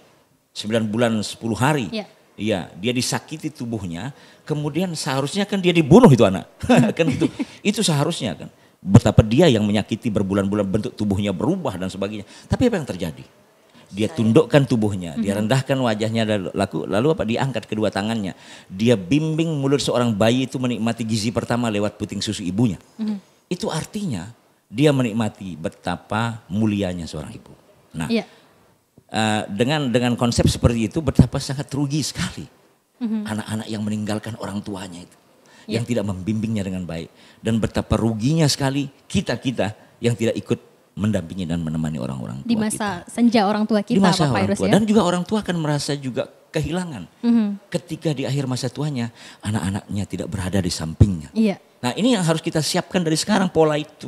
9 bulan 10 hari. Iya, dia disakiti tubuhnya, kemudian seharusnya kan dia dibunuh itu anak. Kan gitu. Itu seharusnya kan. Betapa dia yang menyakiti berbulan-bulan, bentuk tubuhnya berubah dan sebagainya. Tapi apa yang terjadi? Dia tundukkan tubuhnya, dia rendahkan wajahnya, lalu apa? Diangkat kedua tangannya. Dia bimbing mulut seorang bayi itu menikmati gizi pertama lewat puting susu ibunya. Itu artinya dia menikmati betapa mulianya seorang ibu. Nah, dengan konsep seperti itu betapa sangat rugi sekali anak-anak yang meninggalkan orang tuanya itu. Yang tidak membimbingnya dengan baik, dan betapa ruginya sekali kita yang tidak ikut mendampingi dan menemani orang-orang tua di masa senja orang tua kita, di masa Pak orang Fairuz tua, ya? dan juga orang tua akan merasa juga kehilangan. Ketika di akhir masa tuanya, anak-anaknya tidak berada di sampingnya. Iya. Nah ini yang harus kita siapkan dari sekarang pola itu.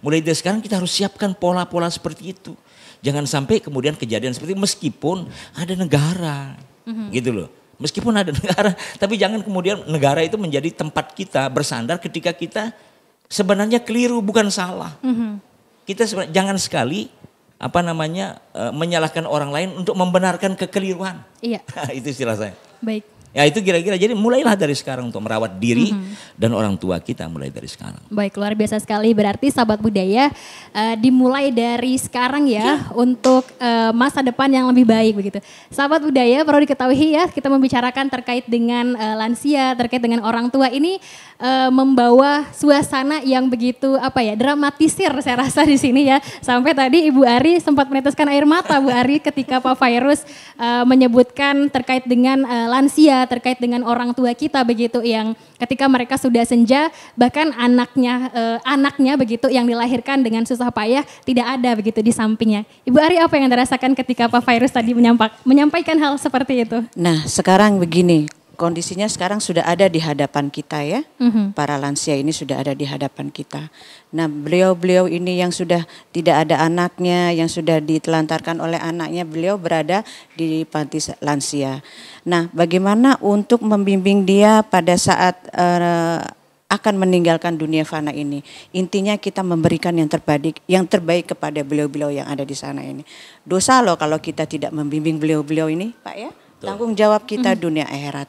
Mulai dari sekarang kita harus siapkan pola-pola seperti itu. Jangan sampai kemudian kejadian seperti itu meskipun ada negara gitu loh. Meskipun ada negara, tapi jangan kemudian negara itu menjadi tempat kita bersandar ketika kita sebenarnya keliru bukan salah. Kita jangan sekali menyalahkan orang lain untuk membenarkan kekeliruan. Iya. Itu istilah saya. Baik. Ya itu kira-kira, jadi mulailah dari sekarang untuk merawat diri dan orang tua kita mulai dari sekarang. Baik, luar biasa sekali. Berarti sahabat budaya dimulai dari sekarang ya untuk masa depan yang lebih baik begitu. Sahabat budaya perlu diketahui ya, kita membicarakan terkait dengan lansia, terkait dengan orang tua ini membawa suasana yang begitu dramatisir saya rasa di sini ya. Sampai tadi Ibu Ari sempat meneteskan air mata Bu Ari ketika Pak Fairuz menyebutkan terkait dengan lansia, terkait dengan orang tua kita begitu yang ketika mereka sudah senja bahkan anaknya begitu yang dilahirkan dengan susah payah tidak ada begitu di sampingnya. Ibu Ari apa yang dirasakan ketika Pak Fairuz tadi menyampaikan hal seperti itu? Nah sekarang begini, kondisinya sekarang sudah ada di hadapan kita ya, para lansia ini sudah ada di hadapan kita. Nah beliau-beliau ini yang sudah tidak ada anaknya, yang sudah ditelantarkan oleh anaknya, beliau berada di panti lansia. Nah bagaimana untuk membimbing dia pada saat akan meninggalkan dunia fana ini. Intinya kita memberikan yang terbaik kepada beliau-beliau yang ada di sana ini. Dosa loh kalau kita tidak membimbing beliau-beliau ini Pak ya. Tanggung jawab kita dunia akhirat.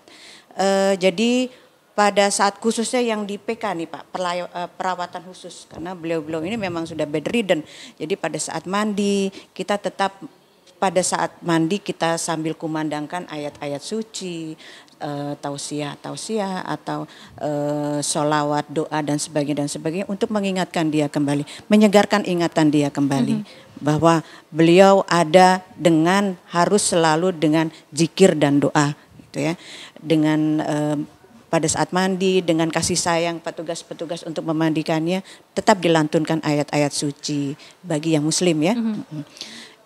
Jadi pada saat khususnya yang di PK nih Pak, perawatan khusus karena beliau-beliau ini memang sudah bedridden. Jadi pada saat mandi kita tetap kita sambil kumandangkan ayat-ayat suci, tausiah atau sholawat, doa dan sebagainya untuk mengingatkan dia kembali, menyegarkan ingatan dia kembali. Bahwa beliau ada harus selalu dengan zikir dan doa gitu ya. Dengan pada saat mandi dengan kasih sayang petugas-petugas untuk memandikannya tetap dilantunkan ayat-ayat suci bagi yang muslim ya.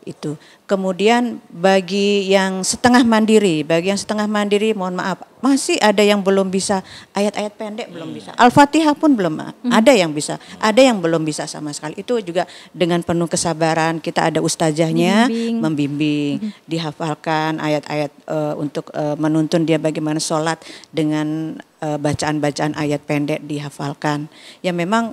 Itu. Kemudian bagi yang setengah mandiri mohon maaf masih ada yang belum bisa ayat-ayat pendek belum bisa. Al-Fatihah pun belum ada yang bisa, ada yang belum bisa sama sekali. Itu juga dengan penuh kesabaran kita ada ustazahnya membimbing, dihafalkan ayat-ayat untuk menuntun dia bagaimana sholat dengan bacaan-bacaan ayat pendek dihafalkan. Ya memang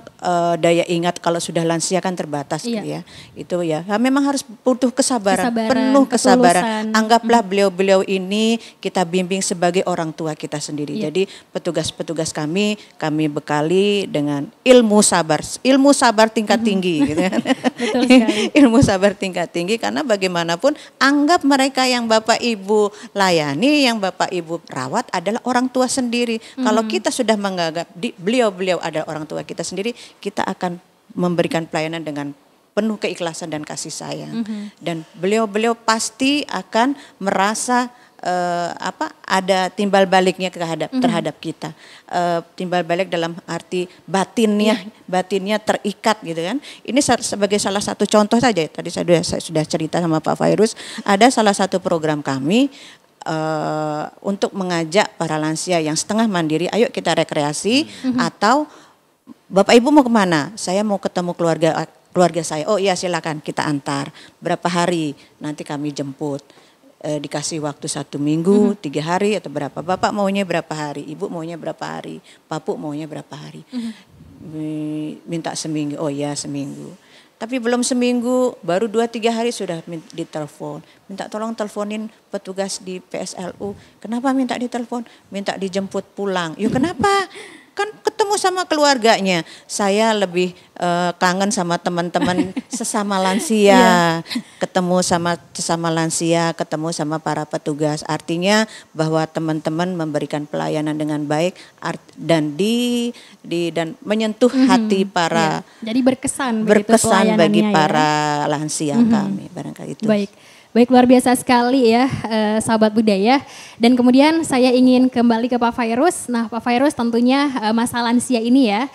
daya ingat kalau sudah lansia kan terbatas gitu ya. Itu ya memang harus butuh kesabaran, penuh kesabaran. Anggaplah beliau-beliau ini kita bimbing sebagai orang tua kita sendiri. Jadi petugas-petugas kami bekali dengan ilmu sabar tingkat tinggi gitu kan. Betul sekali. Ilmu sabar tingkat tinggi karena bagaimanapun anggap mereka yang Bapak Ibu layani, yang Bapak Ibu rawat adalah orang tua sendiri. Kalau kita sudah menganggap beliau-beliau adalah orang tua kita sendiri, kita akan memberikan pelayanan dengan penuh keikhlasan dan kasih sayang. Dan beliau-beliau pasti akan merasa ada timbal baliknya terhadap kita. Timbal balik dalam arti batinnya terikat gitu kan. Ini sebagai salah satu contoh saja. Tadi saya sudah cerita sama Pak Fairuz, ada salah satu program kami untuk mengajak para lansia yang setengah mandiri, ayo kita rekreasi atau Bapak Ibu mau kemana? Saya mau ketemu keluarga saya. Oh iya silakan kita antar. Berapa hari nanti kami jemput. Dikasih waktu 1 minggu, 3 hari atau berapa. Bapak maunya berapa hari, Ibu maunya berapa hari, Papu maunya berapa hari. Minta seminggu, oh iya seminggu. Tapi belum seminggu, baru 2-3 hari sudah ditelepon. Minta tolong teleponin petugas di PSLU. Kenapa minta ditelepon? Minta dijemput pulang. Yuk kenapa? Kan ketemu sama keluarganya. Saya lebih kangen sama teman-teman sesama lansia. Ketemu sama sesama lansia, ketemu sama para petugas. Artinya bahwa teman-teman memberikan pelayanan dengan baik dan dan menyentuh hati para Jadi berkesan bagi para lansia kami barangkali itu. Baik. Baik, luar biasa sekali ya sahabat budaya. Dan kemudian saya ingin kembali ke Pak Fairuz. Nah Pak Fairuz tentunya masa lansia ini ya,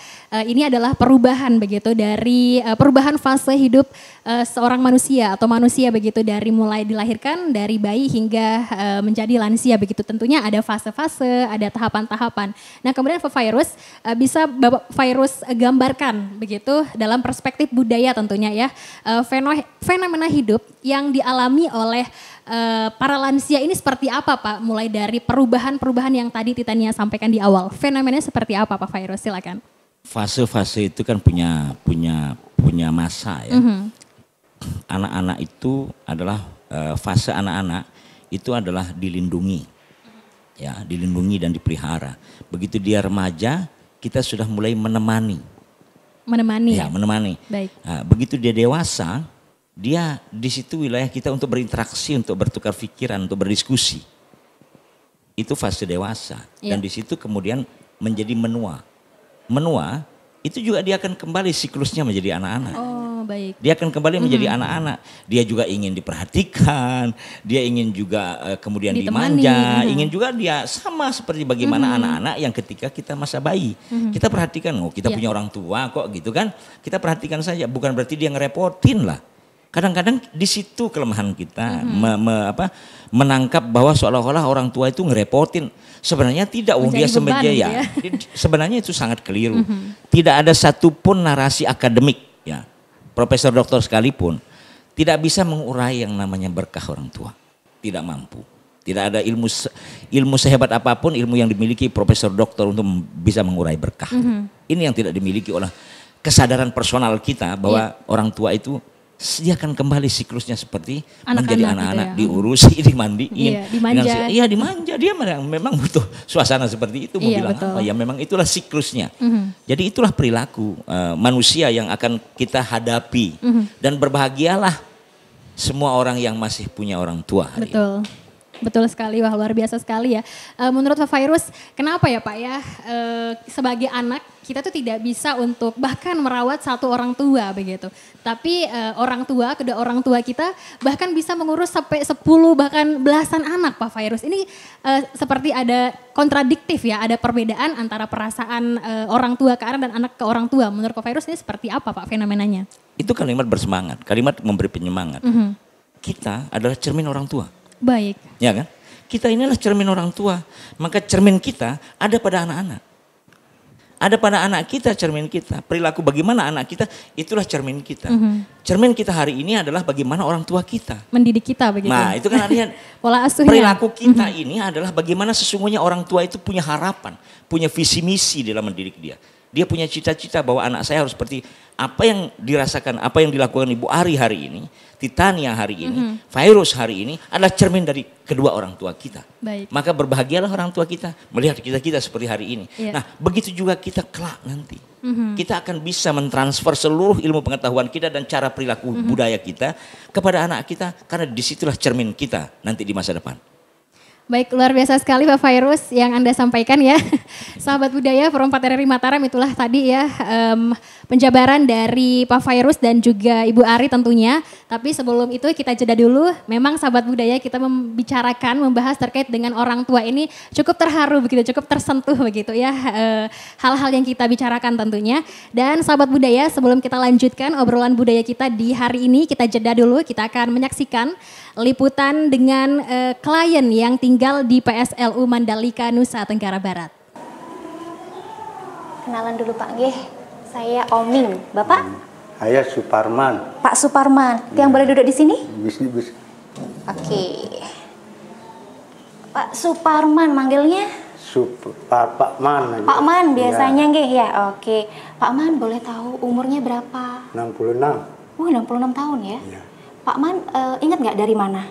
ini adalah perubahan begitu dari perubahan fase hidup seorang manusia atau manusia begitu dari mulai dilahirkan dari bayi hingga menjadi lansia begitu. Tentunya ada fase-fase, ada tahapan-tahapan. Nah kemudian Pak Fairuz bisa Bapak Fairuz gambarkan begitu dalam perspektif budaya tentunya ya, fenomena hidup yang dialami oleh para lansia ini seperti apa Pak? Mulai dari perubahan-perubahan yang tadi Titania sampaikan di awal. Fenomenanya seperti apa Pak Fairuz? Silakan. Fase-fase itu kan punya masa ya. Anak-anak itu adalah fase anak-anak itu adalah dilindungi. Ya, dilindungi dan dipelihara. Begitu dia remaja, kita sudah mulai menemani. Menemani. Ya, menemani. Baik. Nah, begitu dia dewasa, dia di situ wilayah kita untuk berinteraksi, untuk bertukar pikiran, untuk berdiskusi. Itu fase dewasa. Dan di situ kemudian menjadi menua. Menua itu juga dia akan kembali siklusnya menjadi anak-anak. Oh, baik. Dia akan kembali menjadi anak-anak. Dia juga ingin diperhatikan, dia ingin juga kemudian ditemani, dimanja, ingin juga dia sama seperti bagaimana anak-anak yang ketika kita masa bayi. Kita perhatikan, oh kita punya orang tua kok gitu kan. Kita perhatikan saja, bukan berarti dia ngerepotin lah. Kadang-kadang di situ kelemahan kita menangkap bahwa seolah-olah orang tua itu ngerepotin. Sebenarnya tidak, dia sebenarnya ya. Sebenarnya itu sangat keliru. Tidak ada satupun narasi akademik ya, profesor doktor sekalipun tidak bisa mengurai yang namanya berkah orang tua. Tidak mampu. Tidak ada ilmu sehebat apapun ilmu yang dimiliki profesor doktor untuk bisa mengurai berkah. Ini yang tidak dimiliki oleh kesadaran personal kita bahwa orang tua itu dia akan kembali siklusnya seperti menjadi anak-anak, gitu ya. Diurusi, dimandiin, dimanja. Dimanja. Dia memang butuh suasana seperti itu. Mau bilang betul. Apa ya? Memang itulah siklusnya. Jadi itulah perilaku manusia yang akan kita hadapi dan berbahagialah semua orang yang masih punya orang tua. Betul. Betul sekali, wah luar biasa sekali ya. Menurut Pak Fairuz, kenapa ya Pak ya sebagai anak kita tuh tidak bisa untuk bahkan merawat satu orang tua begitu. Tapi kedua orang tua kita bahkan bisa mengurus sampai 10 bahkan belasan anak Pak Fairuz. Ini seperti ada kontradiktif ya, ada perbedaan antara perasaan orang tua ke anak dan anak ke orang tua. Menurut Pak Fairuz ini seperti apa Pak fenomenanya? Itu kalimat bersemangat, kalimat memberi penyemangat. Kita adalah cermin orang tua. Baik. Ya kan? Kita inilah cermin orang tua. Maka cermin kita ada pada anak-anak. Ada pada anak kita cermin kita. Perilaku bagaimana anak kita, itulah cermin kita. Cermin kita hari ini adalah bagaimana orang tua kita. Mendidik kita begitu. Nah itu kan artinya pola asuhnya. Perilaku kita ini adalah bagaimana sesungguhnya orang tua itu punya harapan. Punya visi misi dalam mendidik dia. Dia punya cita-cita bahwa anak saya harus seperti apa yang dirasakan, apa yang dilakukan Ibu Ari hari ini, Titania hari ini, Fairuz hari ini adalah cermin dari kedua orang tua kita. Baik. Maka berbahagialah orang tua kita melihat kita seperti hari ini. Nah begitu juga kita kelak nanti. Kita akan bisa mentransfer seluruh ilmu pengetahuan kita dan cara perilaku budaya kita kepada anak kita. Karena disitulah cermin kita nanti di masa depan. Baik, luar biasa sekali Pak Fairuz yang Anda sampaikan ya. Sahabat budaya Forum 4 RRI Mataram, itulah tadi ya penjabaran dari Pak Fairuz dan juga Ibu Ari tentunya. Tapi sebelum itu kita jeda dulu. Memang sahabat budaya kita membahas terkait dengan orang tua ini cukup terharu begitu, cukup tersentuh begitu ya. Hal-hal yang kita bicarakan tentunya. Dan sahabat budaya sebelum kita lanjutkan obrolan budaya kita di hari ini, kita jeda dulu. Kita akan menyaksikan liputan dengan klien yang tinggal di PSLU Mandalika, Nusa Tenggara Barat. Kenalan dulu Pak Nggih, saya Oming. Bapak? Saya Suparman. Pak Suparman, yang boleh duduk di sini? Bis. Oke. Pak Suparman manggilnya? Pak Man. Pak Man biasanya nggih ya. Oke. Pak Man boleh tahu umurnya berapa? 66. 66 tahun ya. Ya. Pak Man ingat nggak dari mana?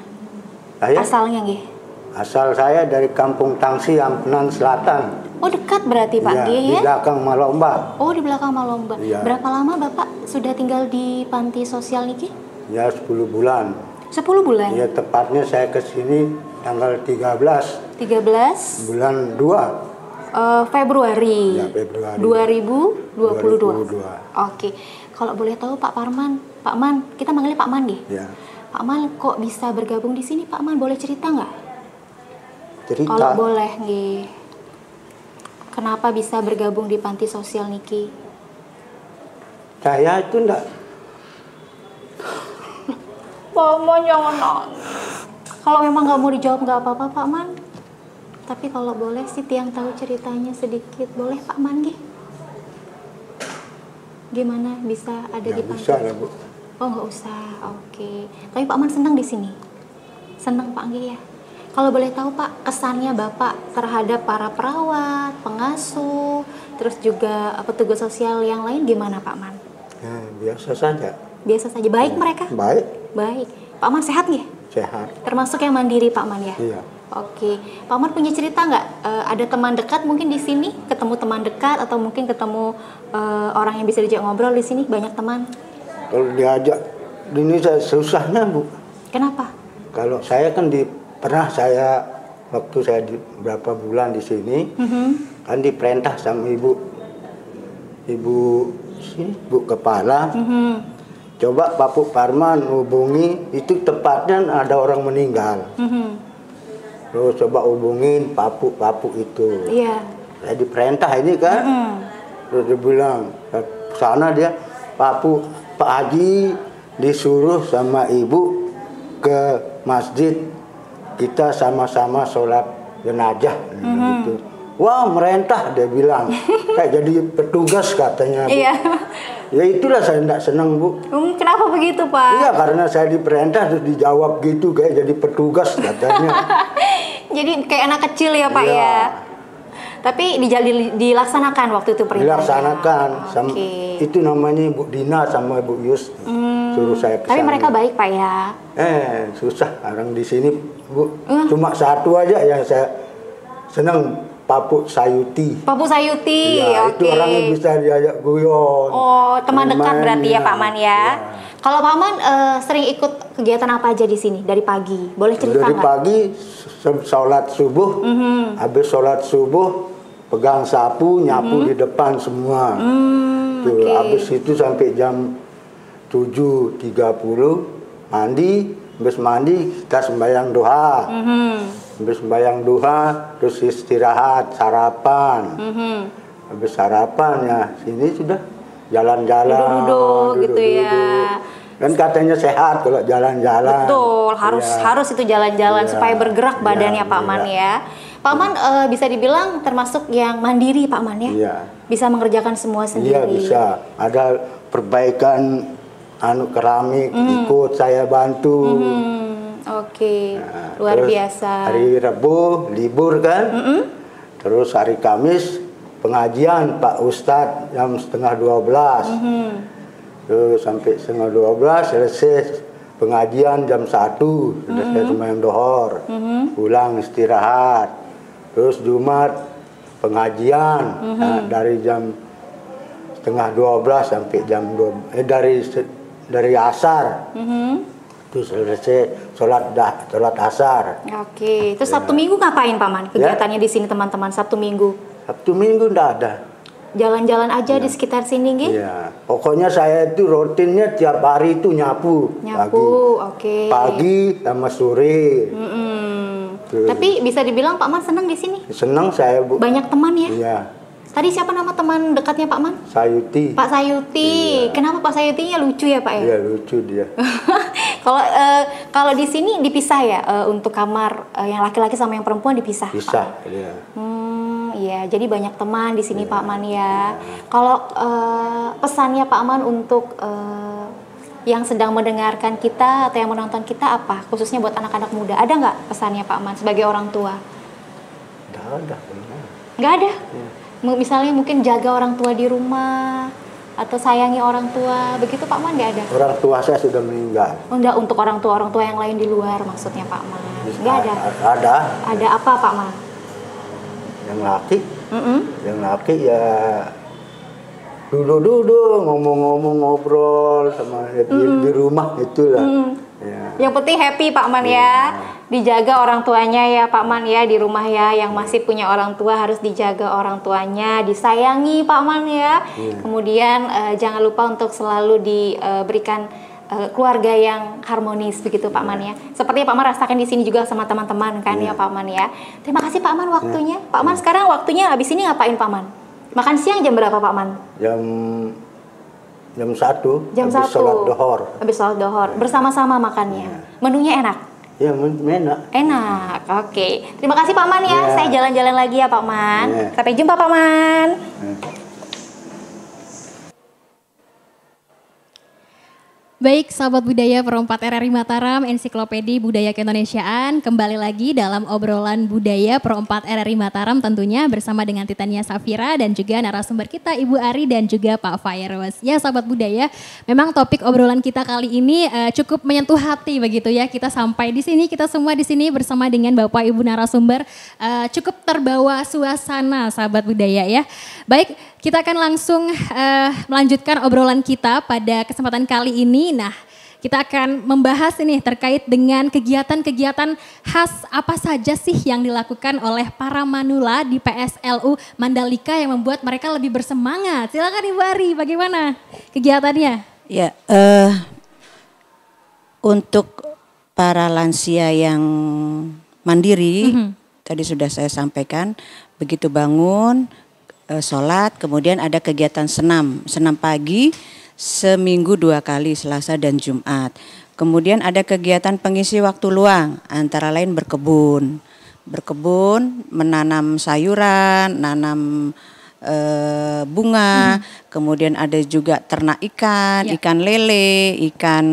Asalnya nggih? Asal saya dari Kampung Tangsi, Ampenan Selatan. Oh dekat berarti Pak nggih ya? Di belakang Malomba. Oh di belakang Malomba. Ya. Berapa lama Bapak sudah tinggal di panti sosial niki? Ya 10 bulan. 10 bulan? Ya tepatnya saya ke sini tanggal 13. 13? Bulan 2. Februari. Ya Februari. 2022. Oke. Kalau boleh tahu Pak Man, kita manggilnya Pak Man nggih? Ya. Pak Man kok bisa bergabung di sini? Pak Man boleh cerita nggak? Cerita. Kalau boleh, nggih. Kenapa bisa bergabung di panti sosial niki? Saya itu enggak. Pak Man jangan nangis. Kalau memang nggak mau dijawab nggak apa-apa Pak Man. Tapi kalau boleh sih Tiang tahu ceritanya sedikit. Boleh Pak Man nggih? Gimana bisa ada di panti? Bisa lah Bu. Oh nggak usah, oke. Tapi Pak Man senang di sini? Senang Pak nggih ya? Kalau boleh tahu Pak, kesannya Bapak terhadap para perawat, pengasuh, terus juga petugas sosial yang lain gimana Pak Man? Ya, biasa saja. Biasa saja, baik mereka? Baik. Baik. Pak Man sehat nggih? Sehat. Termasuk yang mandiri Pak Man ya? Iya. Oke. Pak Man punya cerita nggak? Ada teman dekat mungkin di sini? Ketemu teman dekat atau mungkin ketemu orang yang bisa diajak ngobrol di sini? Banyak teman? Kalau diajak ini saya susahnya Bu. Kenapa? Kalau saya kan pernah saya waktu saya berapa bulan di sini kan diperintah sama ibu sini Bu kepala. Coba Pak Pu Parman hubungi, itu tepatnya ada orang meninggal. Terus coba hubungin Pak Pu itu. Iya. Saya diperintah ini kan. Terus dia bilang sana dia Pak Haji disuruh sama ibu ke masjid, kita sama-sama sholat jenazah gitu. Wah merentah dia bilang, kayak jadi petugas katanya Bu. Iya. Ya itulah saya tidak senang Bu. Kenapa begitu Pak? Iya karena saya diperintah terus dijawab gitu kayak jadi petugas katanya. Jadi kayak anak kecil ya Pak Iya. ya. Tapi dilaksanakan waktu itu perintahnya. Dilaksanakan. Oke. Itu namanya Bu Dina sama Bu Yus suruh saya kesana. Tapi mereka baik Pak ya. Susah orang di sini Bu. Cuma satu aja yang saya senang, Pak Pu Sayuti. Pak Pu Sayuti, Ya, oke. itu orangnya bisa diajak guyon. Oh, teman dekat berarti ya ya. Pak Man ya. Ya. Kalau Pak Man sering ikut kegiatan apa aja di sini dari pagi? Boleh cerita Dari nggak? pagi sholat subuh, habis sholat subuh pegang sapu nyapu di depan semua. Tuh, oke. habis itu sampai jam 7.30 mandi, habis mandi kita sembahyang duha. Habis sembahyang duha terus istirahat, sarapan. Habis sarapan ya sini sudah jalan-jalan. Duduk-duduk gitu ya. Kan katanya sehat kalau jalan-jalan. Betul, harus itu jalan-jalan Iya. supaya bergerak badannya Iya, Pak Man iya. ya. Pak Man bisa dibilang termasuk yang mandiri Pak Man ya. Iya. Bisa mengerjakan semua sendiri. Iya bisa. Ada perbaikan keramik ikut saya bantu. Oke, Nah, luar terus biasa. Hari Rabu libur kan. Terus hari Kamis pengajian Pak Ustadz jam 11:30. Terus sampai 11:30 selesai pengajian jam 1 selesai sembahyang dohor. Pulang istirahat. Terus Jumat pengajian dari jam 11:30 sampai jam 2 dari asar. Terus selesai sholat asar. Oke, terus Sabtu Minggu ngapain Pak Man? Kegiatannya di sini teman-teman Sabtu Minggu? Sabtu Minggu enggak ada. Jalan-jalan aja di sekitar sini nggih? Iya, pokoknya saya itu rutinnya tiap hari itu nyapu. Nyapu, oke. Pagi sama sore. Tuh. Tapi bisa dibilang Pak Man senang di sini? Senang saya Bu. Banyak teman ya? Iya, Tadi siapa nama teman dekatnya Pak Man? Sayuti. Pak Sayuti. Iya. Kenapa Pak Sayutinya lucu ya Pak ya? Iya lucu dia. Kalau di sini dipisah ya untuk kamar yang laki-laki sama yang perempuan dipisah. Bisa. Iya. Iya, jadi banyak teman di sini Pak Man ya. Kalau pesannya Pak Man untuk yang sedang mendengarkan kita atau yang menonton kita apa? Khususnya buat anak-anak muda. Ada nggak pesannya Pak Man sebagai orang tua? Nggak ada. Nggak ada? Iya. Misalnya mungkin jaga orang tua di rumah atau sayangi orang tua, begitu Pak Man nggak ada? Orang tua saya sudah meninggal. Oh, enggak, untuk orang tua yang lain di luar maksudnya Pak Man? Nggak ada? Ada. Ada apa Pak Man? Yang laki. Yang laki ya duduk-duduk ngomong-ngomong ngobrol sama di rumah itulah. Ya. Yang penting happy Pak Man ya. Dijaga orang tuanya ya Pak Man ya di rumah ya. Yang masih punya orang tua harus dijaga orang tuanya, disayangi Pak Man ya. Kemudian jangan lupa untuk selalu diberikan keluarga yang harmonis begitu Pak Man ya. Seperti Pak Man rasakan di sini juga sama teman-teman kan ya Pak Man ya. Terima kasih Pak Man waktunya. Pak Man sekarang waktunya habis ini ngapain Pak Man? Makan siang jam berapa Pak Man? Jam 1. Jam 1. Habis sholat dohor. Habis sholat dohor. Bersama-sama makannya. Menunya enak? Ya enak. Enak, oke. Terima kasih Pak Man ya. Saya jalan-jalan lagi ya Pak Man. Sampai jumpa Pak Man. Baik, sahabat budaya Perempat RRI Mataram, Ensiklopedi Budaya Keindonesiaan, kembali lagi dalam obrolan budaya Perempat RRI Mataram tentunya bersama dengan Titania Safira dan juga narasumber kita Ibu Ari dan juga Pak Fairuz. Ya sahabat budaya, memang topik obrolan kita kali ini cukup menyentuh hati begitu ya. Kita sampai di sini, kita semua di sini bersama dengan Bapak Ibu narasumber cukup terbawa suasana sahabat budaya ya. Baik, kita akan langsung melanjutkan obrolan kita pada kesempatan kali ini. Nah, kita akan membahas ini terkait dengan kegiatan-kegiatan khas apa saja sih yang dilakukan oleh para manula di PSLU Mandalika yang membuat mereka lebih bersemangat. Silakan Ibu Ari, bagaimana kegiatannya? Ya, untuk para lansia yang mandiri, tadi sudah saya sampaikan, begitu bangun, sholat, kemudian ada kegiatan senam pagi seminggu 2 kali, Selasa dan Jumat. Kemudian ada kegiatan pengisi waktu luang, antara lain berkebun, menanam sayuran, nanam bunga, kemudian ada juga ternak ikan, ikan lele, ikan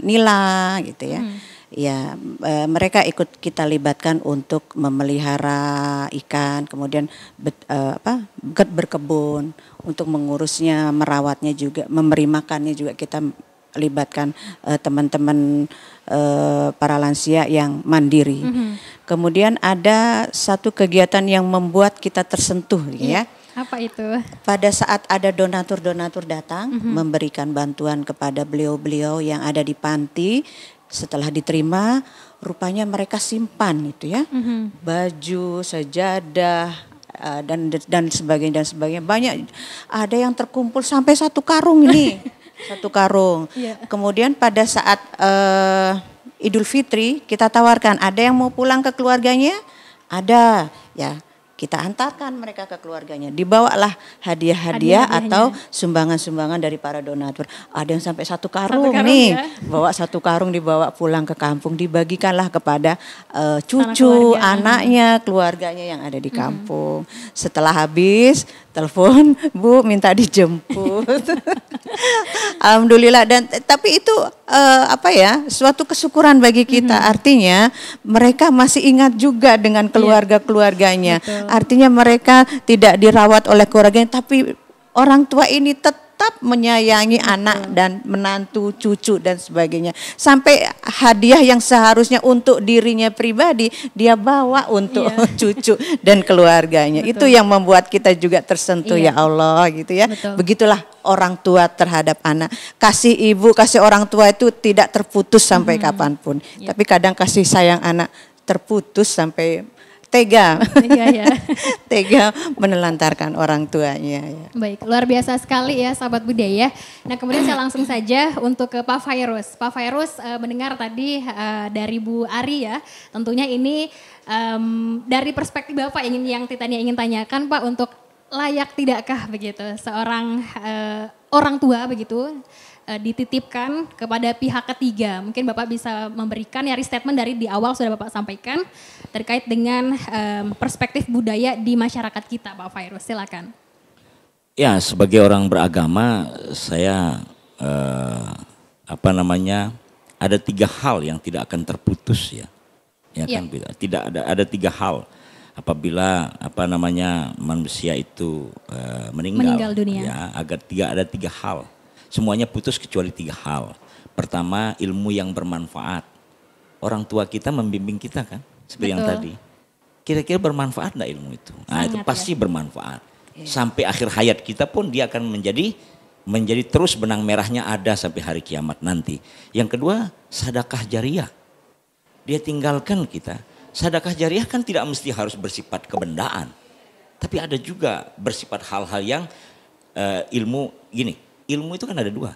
nila gitu ya. Ya, mereka ikut kita libatkan untuk memelihara ikan, kemudian berkebun, untuk mengurusnya, merawatnya juga, memberi makannya juga kita libatkan teman-teman para lansia yang mandiri. Kemudian ada satu kegiatan yang membuat kita tersentuh, ya. Apa itu? Pada saat ada donatur-donatur datang memberikan bantuan kepada beliau-beliau yang ada di panti. Setelah diterima, rupanya mereka simpan itu ya, baju, sejadah dan sebagainya. Banyak, ada yang terkumpul sampai 1 karung ini, 1 karung. Kemudian pada saat Idul Fitri kita tawarkan, ada yang mau pulang ke keluarganya, ada ya. Kita antarkan mereka ke keluarganya. Dibawalah hadiah-hadiah atau sumbangan-sumbangan dari para donatur. Ada yang sampai 1 karung nih. Ya? Bawa 1 karung dibawa pulang ke kampung. Dibagikanlah kepada cucu, anaknya, keluarganya yang ada di kampung. Setelah habis, telepon, Bu minta dijemput. Alhamdulillah. Dan tapi itu suatu kesyukuran bagi kita. Artinya mereka masih ingat juga dengan keluarga-keluarganya. Artinya mereka tidak dirawat oleh keluarganya, tapi orang tua ini tetap menyayangi anak dan menantu, cucu dan sebagainya. Sampai hadiah yang seharusnya untuk dirinya pribadi, dia bawa untuk cucu dan keluarganya. Itu yang membuat kita juga tersentuh, ya Allah gitu ya. Begitulah orang tua terhadap anak. Kasih ibu, kasih orang tua itu tidak terputus sampai kapanpun. Tapi kadang kasih sayang anak terputus sampai tega menelantarkan orang tuanya. Ya. Baik, luar biasa sekali ya sahabat budaya. Nah kemudian saya langsung saja untuk ke Pak Fairuz. Pak Fairuz mendengar tadi dari Bu Ari ya, tentunya ini dari perspektif Bapak yang Titania ingin tanyakan Pak, untuk layak tidakkah begitu seorang orang tua begitu dititipkan kepada pihak ketiga. Mungkin Bapak bisa memberikan statement dari di awal sudah Bapak sampaikan terkait dengan perspektif budaya di masyarakat kita, Pak Fairuz, silakan. Ya, sebagai orang beragama saya ada 3 hal yang tidak akan terputus ya. Kan tidak ada 3 hal apabila manusia itu meninggal dunia. Ya, ada 3 hal. Semuanya putus kecuali 3 hal. Pertama, ilmu yang bermanfaat. Orang tua kita membimbing kita kan, seperti yang tadi. Kira-kira bermanfaat enggak ilmu itu? Nah, itu pasti bermanfaat. Sampai akhir hayat kita pun dia akan menjadi terus benang merahnya ada sampai hari kiamat nanti. Yang kedua, sedekah jariah. Dia tinggalkan kita. Sedekah jariah kan tidak mesti harus bersifat kebendaan. Tapi ada juga bersifat hal-hal yang ilmu gini. Ilmu itu kan ada 2.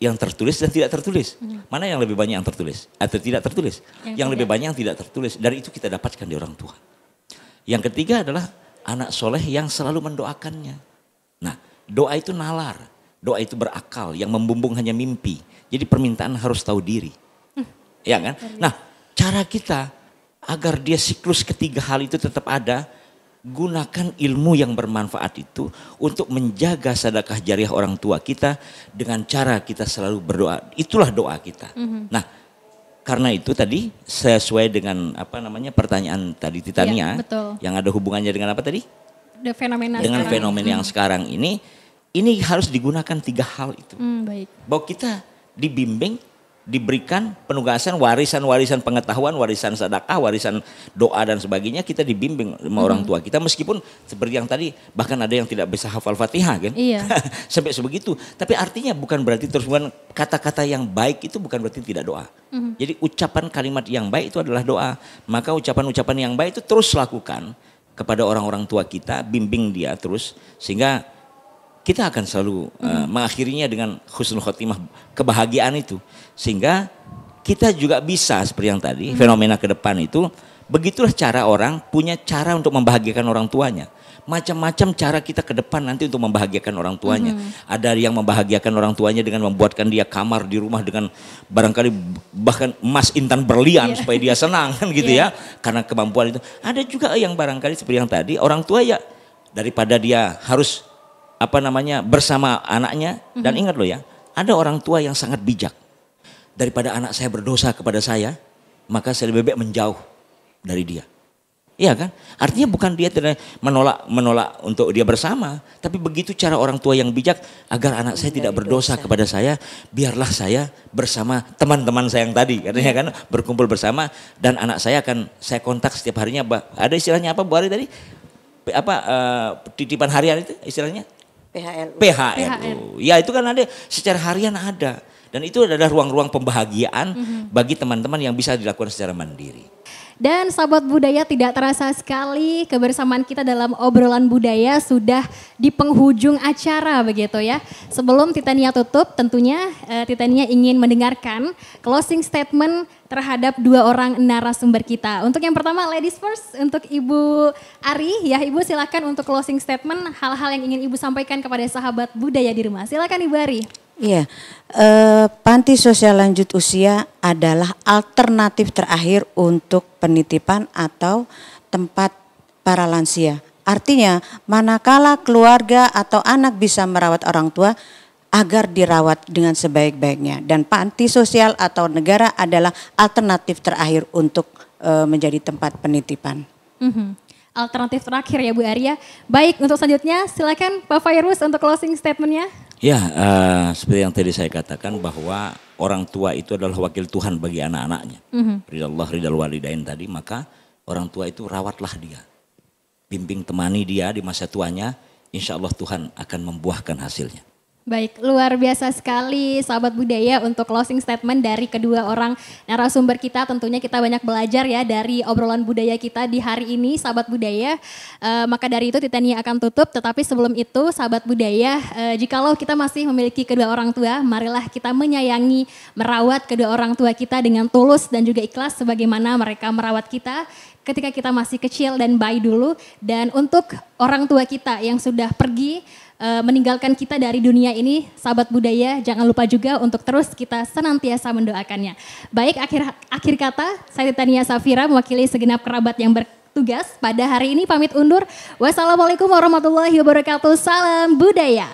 yang tertulis dan tidak tertulis. Mana yang lebih banyak yang tertulis atau tidak tertulis? Yang lebih banyak yang tidak tertulis. Dari itu kita dapatkan di orang tua. Yang ketiga adalah anak soleh yang selalu mendoakannya. Nah, doa itu nalar, doa itu berakal, yang membumbung hanya mimpi. Jadi permintaan harus tahu diri. Ya kan? Nah, cara kita agar dia siklus ketiga hal itu tetap ada, gunakan ilmu yang bermanfaat itu untuk menjaga sedekah jariah orang tua kita dengan cara kita selalu berdoa. Itulah doa kita. Nah, karena itu tadi sesuai dengan pertanyaan tadi Titania, yang ada hubungannya dengan apa tadi? Dengan fenomena yang sekarang ini harus digunakan tiga hal itu. Baik. Bahwa kita dibimbing, diberikan penugasan warisan pengetahuan, warisan sedekah, warisan doa dan sebagainya, kita dibimbing sama orang tua kita, meskipun seperti yang tadi bahkan ada yang tidak bisa hafal Fatihah kan. Iya. Sampai sebegitu. Tapi artinya bukan berarti terus kata-kata yang baik itu bukan berarti tidak doa. Jadi ucapan kalimat yang baik itu adalah doa. Maka ucapan-ucapan yang baik itu terus lakukan kepada orang-orang tua kita, bimbing dia terus sehingga kita akan selalu mengakhirinya dengan husnul khotimah, kebahagiaan itu. Sehingga kita juga bisa seperti yang tadi, fenomena ke depan itu, begitulah cara orang punya cara untuk membahagiakan orang tuanya. Macam-macam cara kita ke depan nanti untuk membahagiakan orang tuanya. Ada yang membahagiakan orang tuanya dengan membuatkan dia kamar di rumah dengan barangkali bahkan emas intan berlian supaya dia senang kan gitu ya. Karena kemampuan itu. Ada juga yang barangkali seperti yang tadi, orang tua ya daripada dia harus bersama anaknya. Dan ingat loh ya, ada orang tua yang sangat bijak. Daripada anak saya berdosa kepada saya, maka saya lebih baik menjauh dari dia. Iya kan? Artinya bukan dia menolak untuk dia bersama, tapi begitu cara orang tua yang bijak agar anak saya tidak berdosa kepada saya, biarlah saya bersama teman-teman saya yang tadi, katanya kan, berkumpul bersama, dan anak saya akan saya kontak setiap harinya. Ada istilahnya apa Bu Ari tadi? Titipan harian itu istilahnya? PHLU. Ya itu kan ada secara harian ada. Dan itu adalah ruang-ruang pembahagiaan bagi teman-teman yang bisa dilakukan secara mandiri. Dan sahabat budaya, tidak terasa sekali kebersamaan kita dalam obrolan budaya sudah di penghujung acara begitu ya. Sebelum Titania tutup, tentunya Titania ingin mendengarkan closing statement terhadap dua orang narasumber kita. Untuk yang pertama, ladies first, untuk Ibu Ari ya, Ibu silakan untuk closing statement, hal-hal yang ingin Ibu sampaikan kepada sahabat budaya di rumah. Silakan Ibu Ari. Iya, panti sosial lanjut usia adalah alternatif terakhir untuk penitipan atau tempat para lansia. Artinya, manakala keluarga atau anak bisa merawat orang tua agar dirawat dengan sebaik-baiknya. Dan panti sosial atau negara adalah alternatif terakhir untuk menjadi tempat penitipan. Alternatif terakhir ya Bu Arya. Baik, untuk selanjutnya silakan Pak Fairuz untuk closing statementnya. Ya, seperti yang tadi saya katakan bahwa orang tua itu adalah wakil Tuhan bagi anak-anaknya. Ridallah ridal walidain tadi, maka orang tua itu rawatlah dia. Bimbing temani dia di masa tuanya, insya Allah Tuhan akan membuahkan hasilnya. Baik, luar biasa sekali sahabat budaya untuk closing statement dari kedua orang narasumber kita. Tentunya kita banyak belajar ya dari obrolan budaya kita di hari ini sahabat budaya. Maka dari itu Titania akan tutup, tetapi sebelum itu sahabat budaya, jikalau kita masih memiliki kedua orang tua, marilah kita menyayangi, merawat kedua orang tua kita dengan tulus dan juga ikhlas sebagaimana mereka merawat kita ketika kita masih kecil dan bayi dulu. Dan untuk orang tua kita yang sudah pergi meninggalkan kita dari dunia ini, sahabat budaya jangan lupa juga untuk terus kita senantiasa mendoakannya. Baik, akhir kata saya Titania Safira mewakili segenap kerabat yang bertugas pada hari ini pamit undur. Wassalamualaikum warahmatullahi wabarakatuh. Salam budaya.